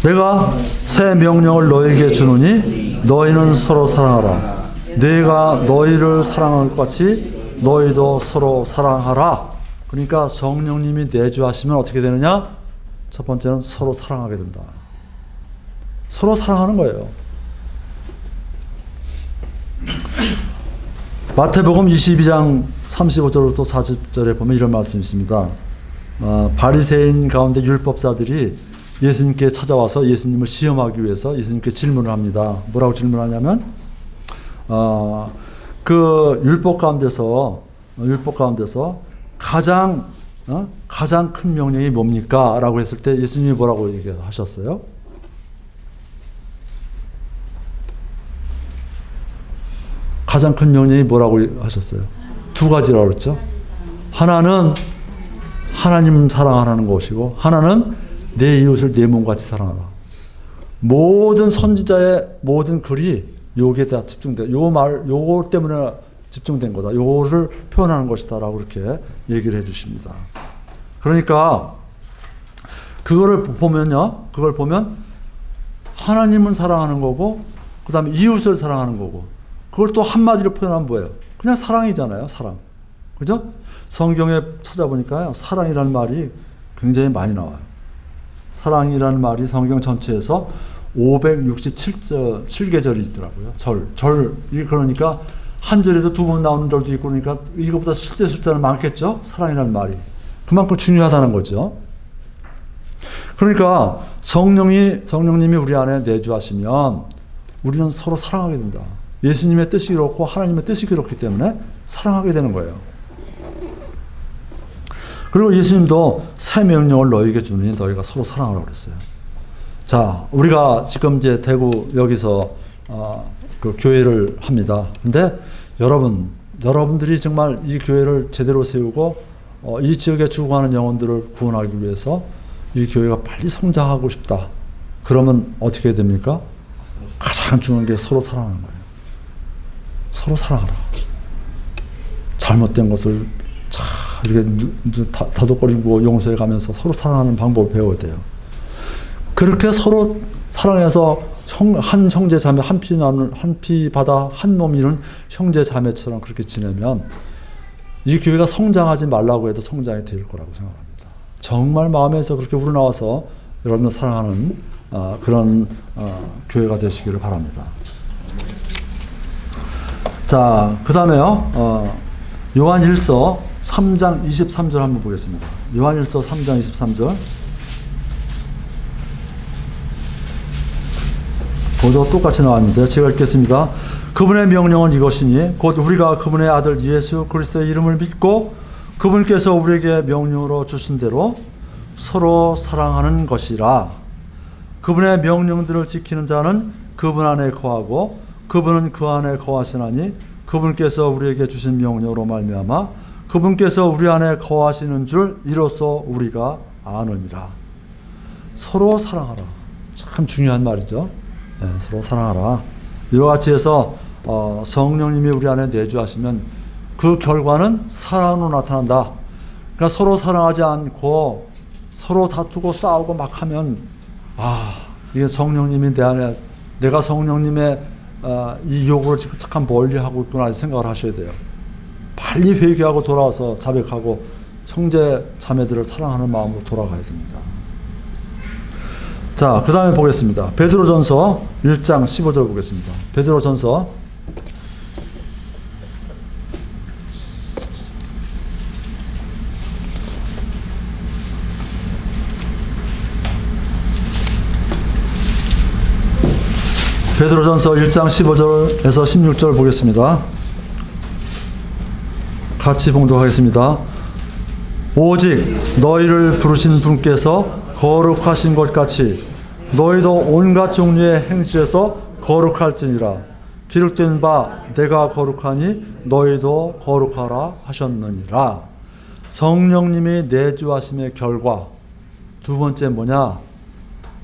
내가 새 명령을 너에게 주노니 너희는 서로 사랑하라. 내가 너희를 사랑할 것 같이 너희도 서로 사랑하라. 그러니까 성령님이 내주하시면 어떻게 되느냐? 첫 번째는 서로 사랑하게 된다. 서로 사랑하는 거예요. 마태복음 22장 35절부터 40절에 보면 이런 말씀이 있습니다. 바리새인 가운데 율법사들이 예수님께 찾아와서 예수님을 시험하기 위해서 예수님께 질문을 합니다. 뭐라고 질문하냐면 그 율법 가운데서 가장 큰 명령이 뭡니까? 라고 했을 때 예수님이 뭐라고 얘기하셨어요? 가장 큰 명령이 뭐라고 하셨어요? 두 가지라고 그랬죠. 하나는 하나님 사랑하라는 것이고 하나는 내 이웃을 내 몸같이 사랑하라. 모든 선지자의 모든 글이 여기에 다 집중돼. 요거 때문에 집중된 거다. 요거를 표현하는 것이다라고 이렇게 얘기를 해주십니다. 그러니까 그걸 보면 하나님은 사랑하는 거고 그 다음에 이웃을 사랑하는 거고 그걸 또 한마디로 표현하면 뭐예요? 그냥 사랑이잖아요. 사랑. 그죠? 성경에 찾아보니까요. 사랑이라는 말이 굉장히 많이 나와요. 사랑이라는 말이 성경 전체에서 567계절이 있더라고요. 절이 그러니까 한 절에서 두 번 나오는 절도 있고 그러니까 이것보다 실제 숫자는 많겠죠? 사랑이라는 말이. 그만큼 중요하다는 거죠. 그러니까 성령님이 우리 안에 내주하시면 우리는 서로 사랑하게 된다. 예수님의 뜻이 그렇고 하나님의 뜻이 그렇기 때문에 사랑하게 되는 거예요. 그리고 예수님도 새 명령을 너희에게 주느니 너희가 서로 사랑하라고 그랬어요. 자, 우리가 지금 이제 대구 여기서 그 교회를 합니다. 근데 여러분들이 정말 이 교회를 제대로 세우고 이 지역에 죽어가는 영혼들을 구원하기 위해서 이 교회가 빨리 성장하고 싶다. 그러면 어떻게 해야 됩니까? 가장 중요한 게 서로 사랑하는 거예요. 서로 사랑하라. 잘못된 것을 이렇게 다독거리고 용서해 가면서 서로 사랑하는 방법을 배워야 돼요. 그렇게 서로 사랑해서 한 형제 자매 한 피 바다 한 몸 이룬 형제 자매처럼 그렇게 지내면 이 교회가 성장하지 말라고 해도 성장이 될 거라고 생각합니다. 정말 마음에서 그렇게 우러나와서 여러분을 사랑하는 그런 교회가 되시기를 바랍니다. 자, 그 다음에요. 요한일서 3장 23절 한번 보겠습니다. 요한일서 3장 23절. 거기도 똑같이 나왔는데 제가 읽겠습니다. 그분의 명령은 이것이니 곧 우리가 그분의 아들 예수 그리스도의 이름을 믿고 그분께서 우리에게 명령으로 주신 대로 서로 사랑하는 것이라. 그분의 명령들을 지키는 자는 그분 안에 거하고 그분은 그 안에 거하시나니 그분께서 우리에게 주신 명령으로 말미암아 그분께서 우리 안에 거하시는 줄 이로써 우리가 아느니라. 서로 사랑하라. 참 중요한 말이죠. 네, 서로 사랑하라. 이와 같이 해서 성령님이 우리 안에 내주하시면 그 결과는 사랑으로 나타난다. 그러니까 서로 사랑하지 않고 서로 다투고 싸우고 막 하면 이게 성령님이 내 안에 내가 성령님의 이 요구를 지금 잠깐 멀리하고 있구나 생각을 하셔야 돼요. 빨리 회개하고 돌아와서 자백하고 형제 자매들을 사랑하는 마음으로 돌아가야 됩니다. 자, 그 다음에 보겠습니다. 베드로전서 1장 15절 보겠습니다. 베드로전서 베드로전서 1장 15절에서 16절 보겠습니다. 같이 봉독하겠습니다. 오직 너희를 부르신 분께서 거룩하신 것 같이 너희도 온갖 종류의 행실에서 거룩할지니라. 기록된 바 내가 거룩하니 너희도 거룩하라 하셨느니라. 성령님이 내주하심의 결과 두 번째 뭐냐?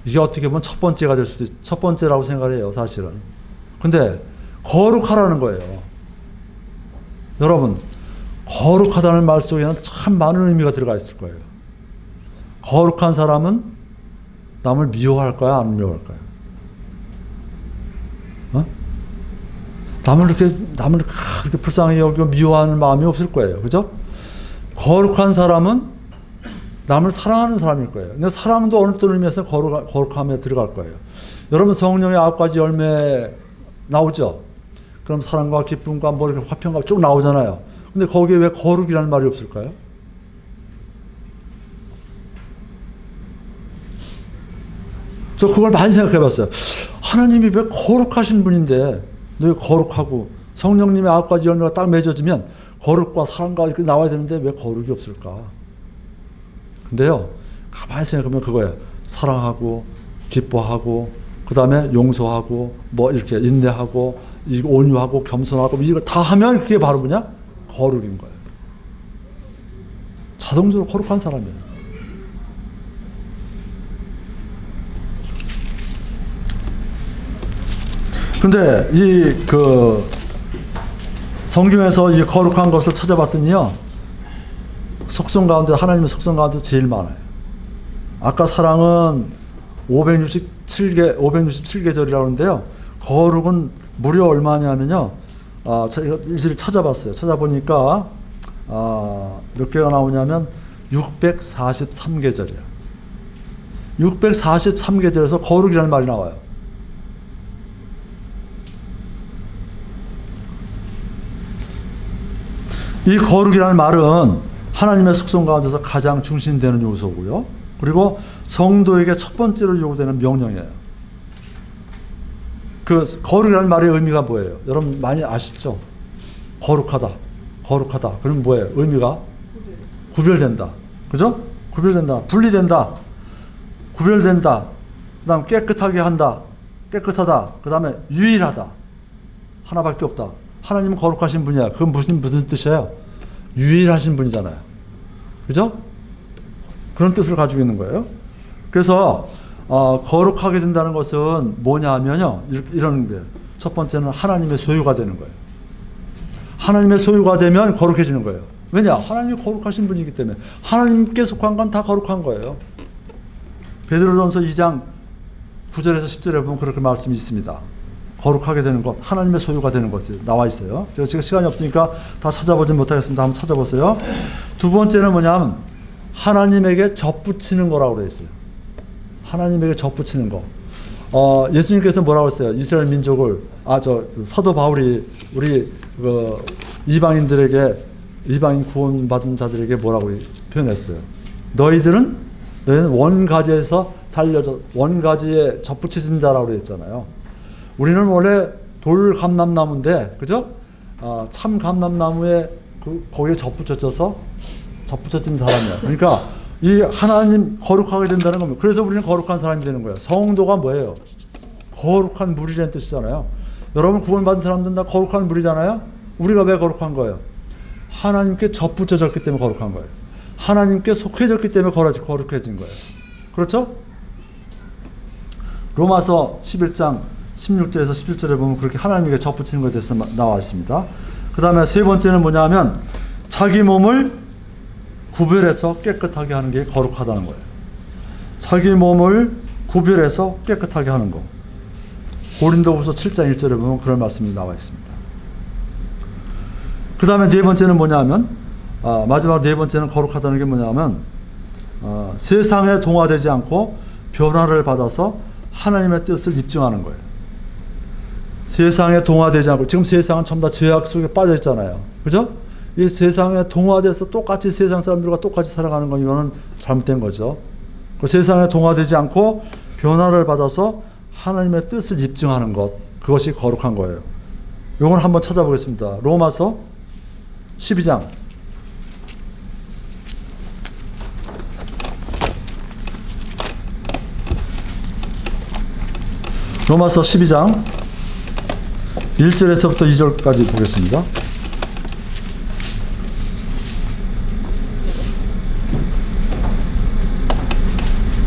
이게 어떻게 보면 첫 번째가 될 수도 첫 번째라고 생각을 해요, 사실은. 근데 거룩하라는 거예요. 여러분, 거룩하다는 말 속에는 참 많은 의미가 들어가 있을 거예요. 거룩한 사람은 남을 미워할까요? 안 미워할까요? 어? 남을 이렇게 불쌍히 여기고 미워하는 마음이 없을 거예요. 그죠? 거룩한 사람은 남을 사랑하는 사람일 거예요. 근데 사랑도 어느 의미에서 거룩함에 들어갈 거예요. 여러분, 성령의 9가지 열매 나오죠? 그럼 사랑과 기쁨과 뭐 이렇게 화평과 쭉 나오잖아요. 근데 거기에 왜 거룩이라는 말이 없을까요? 저 그걸 많이 생각해 봤어요. 하나님이 왜 거룩하신 분인데, 너 거룩하고 성령님의 9가지 열매가 딱 맺어지면 거룩과 사랑과 이렇게 나와야 되는데 왜 거룩이 없을까? 근데요, 가만히 생각하면 그거예요. 사랑하고, 기뻐하고, 그 다음에 용서하고, 뭐 이렇게 인내하고, 온유하고, 겸손하고, 이거 다 하면 그게 바로 뭐냐? 거룩인 거예요. 자동적으로 거룩한 사람이에요. 근데 성경에서 이 거룩한 것을 찾아봤더니요, 속성 가운데, 하나님의 속성 가운데 제일 많아요. 아까 사랑은 567계절이라고 하는데요, 거룩은 무려 얼마냐면요, 제가 일일이 찾아봤어요. 찾아보니까, 몇 개가 나오냐면 643계절이에요. 643계절에서 거룩이라는 말이 나와요. 이 거룩이라는 말은 하나님의 속성 가운데서 가장 중심되는 요소고요. 그리고 성도에게 첫 번째로 요구되는 명령이에요. 그 거룩이라는 말의 의미가 뭐예요? 여러분 많이 아시죠? 거룩하다. 거룩하다. 그럼 뭐예요? 의미가? 구별된다. 그죠? 구별된다. 분리된다. 구별된다. 그 다음 깨끗하게 한다. 깨끗하다. 그 다음에 유일하다. 하나밖에 없다. 하나님은 거룩하신 분이야. 그건 무슨 뜻이에요? 유일하신 분이잖아요. 그죠? 그런 뜻을 가지고 있는 거예요. 그래서 거룩하게 된다는 것은 뭐냐면요, 이런 거예요. 첫 번째는 하나님의 소유가 되는 거예요. 하나님의 소유가 되면 거룩해지는 거예요. 왜냐? 하나님이 거룩하신 분이기 때문에. 하나님께 속한 건 다 거룩한 거예요. 베드로전서 2장 9절에서 10절에 보면 그렇게 말씀이 있습니다. 거룩하게 되는 것, 하나님의 소유가 되는 것이 나와 있어요. 제가 지금 시간이 없으니까 다 찾아보진 못하겠습니다. 한번 찾아보세요. 두 번째는 뭐냐면 하나님에게 접붙이는 거라고 그래 있어요. 하나님에게 접붙이는 거. 예수님께서 뭐라고 했어요? 이스라엘 민족을, 사도 바울이 우리 이방인 구원받은 자들에게 뭐라고 표현했어요? 너희는 원가지에서 잘려져, 원가지에 접붙여진 자라고 그랬잖아요. 우리는 원래 돌 감람나무인데, 그죠? 참 감람나무에 거기에 접붙여진 사람이야. 그러니까 이 하나님 거룩하게 된다는 겁니다. 그래서 우리는 거룩한 사람이 되는 거예요. 성도가 뭐예요? 거룩한 무리라는 뜻이잖아요. 여러분 구원받은 사람들은 다 거룩한 무리잖아요. 우리가 왜 거룩한 거예요? 하나님께 접붙여졌기 때문에 거룩한 거예요. 하나님께 속해졌기 때문에 거룩해진 거예요. 그렇죠? 로마서 11장 16절에서 17절에 보면 그렇게 하나님에게 접붙이는 것에 대해서 나와 있습니다. 그 다음에 세 번째는 뭐냐면 자기 몸을 구별해서 깨끗하게 하는 게 거룩하다는 거예요. 자기 몸을 구별해서 깨끗하게 하는 거. 고린도후서 7장 1절에 보면 그런 말씀이 나와 있습니다. 그 다음에 네 번째는 뭐냐면 마지막 네 번째는 거룩하다는 게 뭐냐면 세상에 동화되지 않고 변화를 받아서 하나님의 뜻을 입증하는 거예요. 세상에 동화되지 않고, 지금 세상은 전부 다 죄악 속에 빠져 있잖아요. 그죠? 이 세상에 동화돼서 똑같이 세상 사람들과 똑같이 살아가는 건 이거는 잘못된 거죠. 그 세상에 동화되지 않고 변화를 받아서 하나님의 뜻을 입증하는 것, 그것이 거룩한 거예요. 이건 한번 찾아보겠습니다. 로마서 12장 로마서 12장 1절에서부터 2절까지 보겠습니다.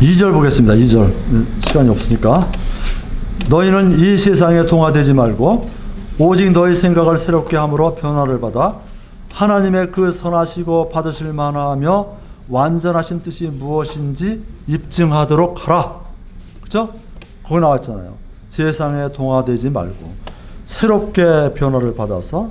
이 절 보겠습니다. 2절. 시간이 없으니까. 너희는 이 세상에 동화되지 말고 오직 너희 생각을 새롭게 함으로 변화를 받아 하나님의 그 선하시고 받으실 만하며 완전하신 뜻이 무엇인지 입증하도록 하라. 그죠? 거기 나왔잖아요. 세상에 동화되지 말고 새롭게 변화를 받아서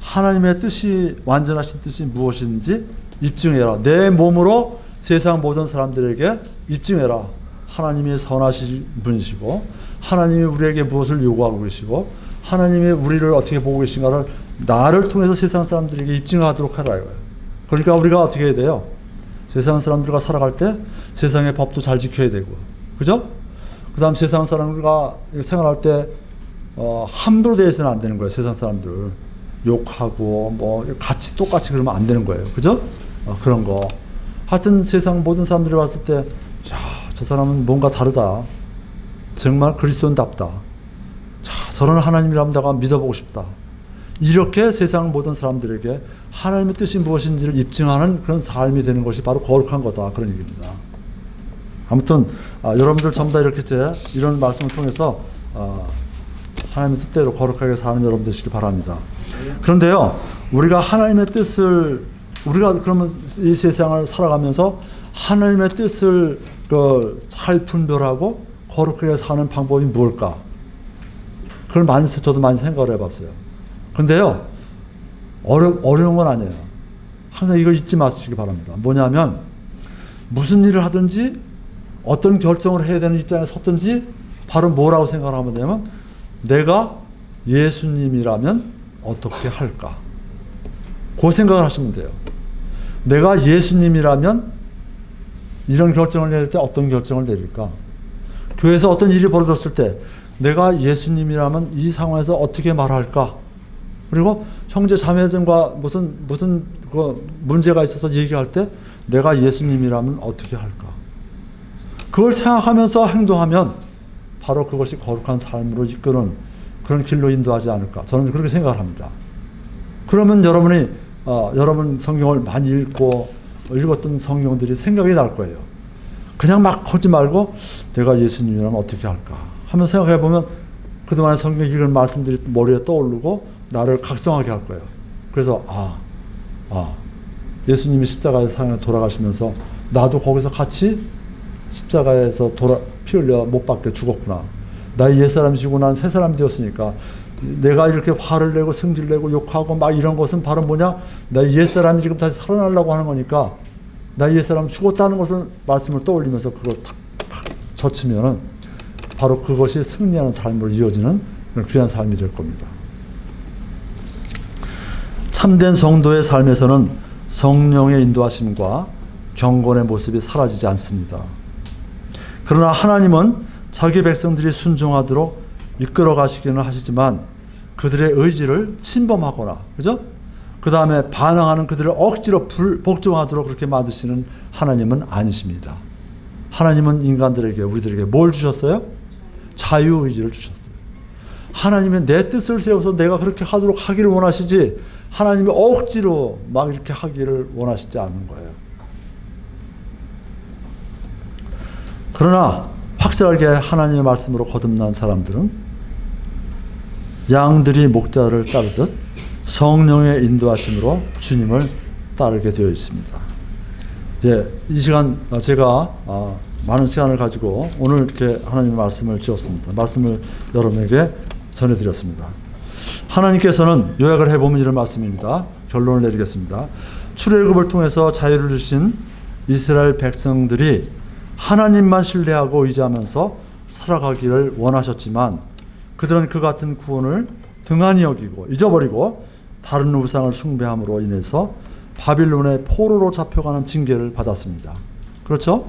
하나님의 뜻이, 완전하신 뜻이 무엇인지 입증해라. 내 몸으로 세상 모든 사람들에게 입증해라. 하나님이 선하신 분이시고 하나님이 우리에게 무엇을 요구하고 계시고 하나님이 우리를 어떻게 보고 계신가를 나를 통해서 세상 사람들에게 입증하도록 하라 이거예요. 그러니까 우리가 어떻게 해야 돼요? 세상 사람들과 살아갈 때 세상의 법도 잘 지켜야 되고, 그죠? 그 다음 세상 사람들과 생활할 때 함부로 대해서는 안 되는 거예요. 세상 사람들 욕하고 뭐 같이 똑같이 그러면 안 되는 거예요. 그죠? 그런 거. 하여튼 세상 모든 사람들이 봤을 때, 야, 저 사람은 뭔가 다르다. 정말 그리스도인답다. 자, 저런 하나님이라면 내가 믿어보고 싶다. 이렇게 세상 모든 사람들에게 하나님의 뜻이 무엇인지를 입증하는 그런 삶이 되는 것이 바로 거룩한 거다. 그런 얘기입니다. 아무튼 여러분들 전부 다 이렇게 이런 말씀을 통해서 하나님의 뜻대로 거룩하게 사는 여러분 되시길 바랍니다. 그런데요, 우리가 하나님의 뜻을, 우리가 그러면 이 세상을 살아가면서 하나님의 뜻을 잘 분별하고 거룩하게 사는 방법이 뭘까? 그걸 저도 많이 생각을 해봤어요. 그런데요, 어려운 건 아니에요. 항상 이거 잊지 마시기 바랍니다. 뭐냐면, 무슨 일을 하든지 어떤 결정을 해야 되는 입장에 섰든지 바로 뭐라고 생각을 하면 되냐면, 내가 예수님이라면 어떻게 할까? 그 생각을 하시면 돼요. 내가 예수님이라면 이런 결정을 내릴 때 어떤 결정을 내릴까? 교회에서 어떤 일이 벌어졌을 때 내가 예수님이라면 이 상황에서 어떻게 말할까? 그리고 형제 자매들과 무슨 그 문제가 있어서 얘기할 때 내가 예수님이라면 어떻게 할까? 그걸 생각하면서 행동하면 바로 그것이 거룩한 삶으로 이끄는 그런 길로 인도하지 않을까? 저는 그렇게 생각을 합니다. 그러면 여러분 성경을 많이 읽었던 성경들이 생각이 날 거예요. 그냥 막 하지 말고 내가 예수님이라면 어떻게 할까 하면 생각해 보면 그동안에 성경 읽은 말씀들이 머리에 떠오르고 나를 각성하게 할 거예요. 그래서 예수님이 십자가의 사랑에 돌아가시면서 나도 거기서 같이 십자가에서 피 흘려 못 박게 죽었구나. 나의 옛사람이 지고 난 새사람이 되었으니까 내가 이렇게 화를 내고 승질 내고 욕하고 막 이런 것은 바로 뭐냐? 나의 옛사람이 지금 다시 살아나려고 하는 거니까 나의 옛사람 죽었다는 것을 말씀을 떠올리면서 그걸 탁 젖히면은 바로 그것이 승리하는 삶으로 이어지는 귀한 삶이 될 겁니다. 참된 성도의 삶에서는 성령의 인도하심과 경건의 모습이 사라지지 않습니다. 그러나 하나님은 자기 백성들이 순종하도록 이끌어 가시기는 하시지만 그들의 의지를 침범하거나, 그죠? 그 다음에 반항하는 그들을 억지로 복종하도록 그렇게 만드시는 하나님은 아니십니다. 하나님은 인간들에게, 우리들에게 뭘 주셨어요? 자유의지를 주셨어요. 하나님은 내 뜻을 세워서 내가 그렇게 하도록 하기를 원하시지 하나님이 억지로 막 이렇게 하기를 원하시지 않는 거예요. 그러나 확실하게 하나님의 말씀으로 거듭난 사람들은 양들이 목자를 따르듯 성령의 인도하심으로 주님을 따르게 되어 있습니다. 이 시간 제가 많은 시간을 가지고 오늘 이렇게 하나님의 말씀을 지었습니다. 말씀을 여러분에게 전해드렸습니다. 하나님께서는 요약을 해보면 이런 말씀입니다. 결론을 내리겠습니다. 출애굽을 통해서 자유를 주신 이스라엘 백성들이 하나님만 신뢰하고 의지하면서 살아가기를 원하셨지만 그들은 그 같은 구원을 등한히 여기고 잊어버리고 다른 우상을 숭배함으로 인해서 바빌론의 포로로 잡혀가는 징계를 받았습니다. 그렇죠?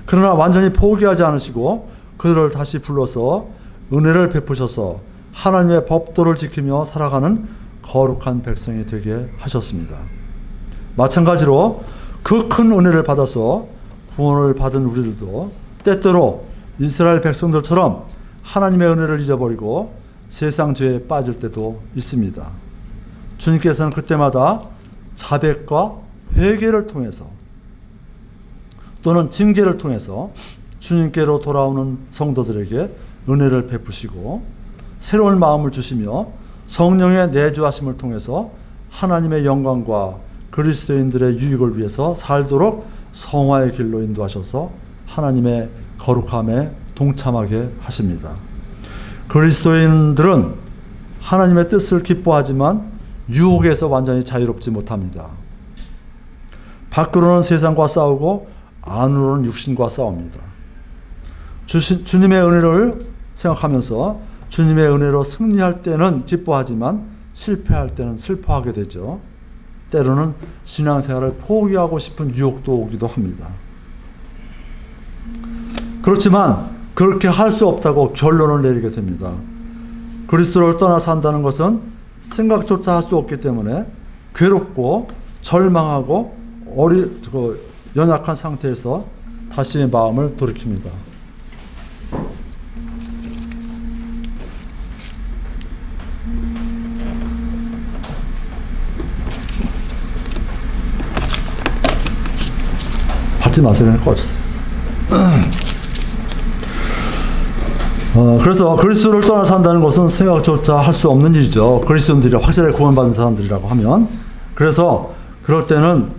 그러나 완전히 포기하지 않으시고 그들을 다시 불러서 은혜를 베푸셔서 하나님의 법도를 지키며 살아가는 거룩한 백성이 되게 하셨습니다. 마찬가지로 그 큰 은혜를 받아서 구원을 받은 우리들도 때때로 이스라엘 백성들처럼 하나님의 은혜를 잊어버리고 세상 죄에 빠질 때도 있습니다. 주님께서는 그때마다 자백과 회개를 통해서 또는 징계를 통해서 주님께로 돌아오는 성도들에게 은혜를 베푸시고 새로운 마음을 주시며 성령의 내주하심을 통해서 하나님의 영광과 그리스도인들의 유익을 위해서 살도록 성화의 길로 인도하셔서 하나님의 거룩함에 동참하게 하십니다. 그리스도인들은 하나님의 뜻을 기뻐하지만 유혹에서 완전히 자유롭지 못합니다. 밖으로는 세상과 싸우고 안으로는 육신과 싸웁니다. 주님의 은혜를 생각하면서 주님의 은혜로 승리할 때는 기뻐하지만 실패할 때는 슬퍼하게 되죠. 때로는 신앙생활을 포기하고 싶은 유혹도 오기도 합니다. 그렇지만 그렇게 할 수 없다고 결론을 내리게 됩니다. 그리스도를 떠나 산다는 것은 생각조차 할 수 없기 때문에 괴롭고 절망하고 연약한 상태에서 다시 마음을 돌이킵니다. 받지 마세요. 그냥 꺼주세요. 그래서 그리스도를 떠나 산다는 것은 생각조차 할 수 없는 일이죠. 그리스도인들이 확실하게 구원받은 사람들이라고 하면. 그래서 그럴 때는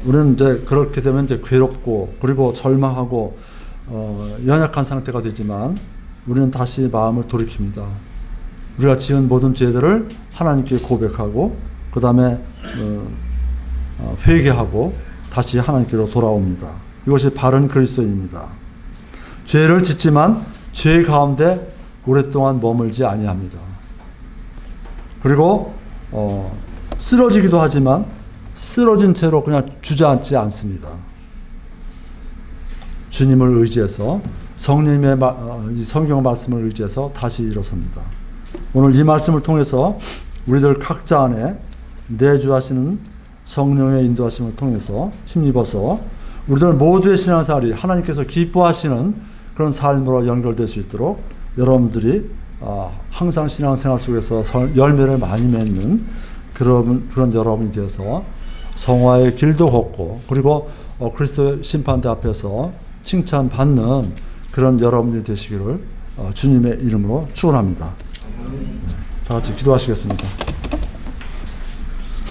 우리는 이제 그렇게 되면 이제 괴롭고 그리고 절망하고 연약한 상태가 되지만 우리는 다시 마음을 돌이킵니다. 우리가 지은 모든 죄들을 하나님께 고백하고 그 다음에 회개하고 다시 하나님께로 돌아옵니다. 이것이 바른 그리스도인입니다. 죄를 짓지만 죄 가운데 오랫동안 머물지 아니합니다. 그리고 쓰러지기도 하지만 쓰러진 채로 그냥 주저앉지 않습니다. 주님을 의지해서 성령의 성경 말씀을 의지해서 다시 일어섭니다. 오늘 이 말씀을 통해서 우리들 각자 안에 내주하시는 성령의 인도하심을 통해서 힘입어서 우리들 모두의 신앙생활이 하나님께서 기뻐하시는 그런 삶으로 연결될 수 있도록 여러분들이 항상 신앙생활 속에서 열매를 많이 맺는 그런 여러분이 되어서 성화의 길도 걷고 그리고 그리스도 심판대 앞에서 칭찬받는 그런 여러분들이 되시기를 주님의 이름으로 축원합니다. 다 같이 기도하시겠습니다.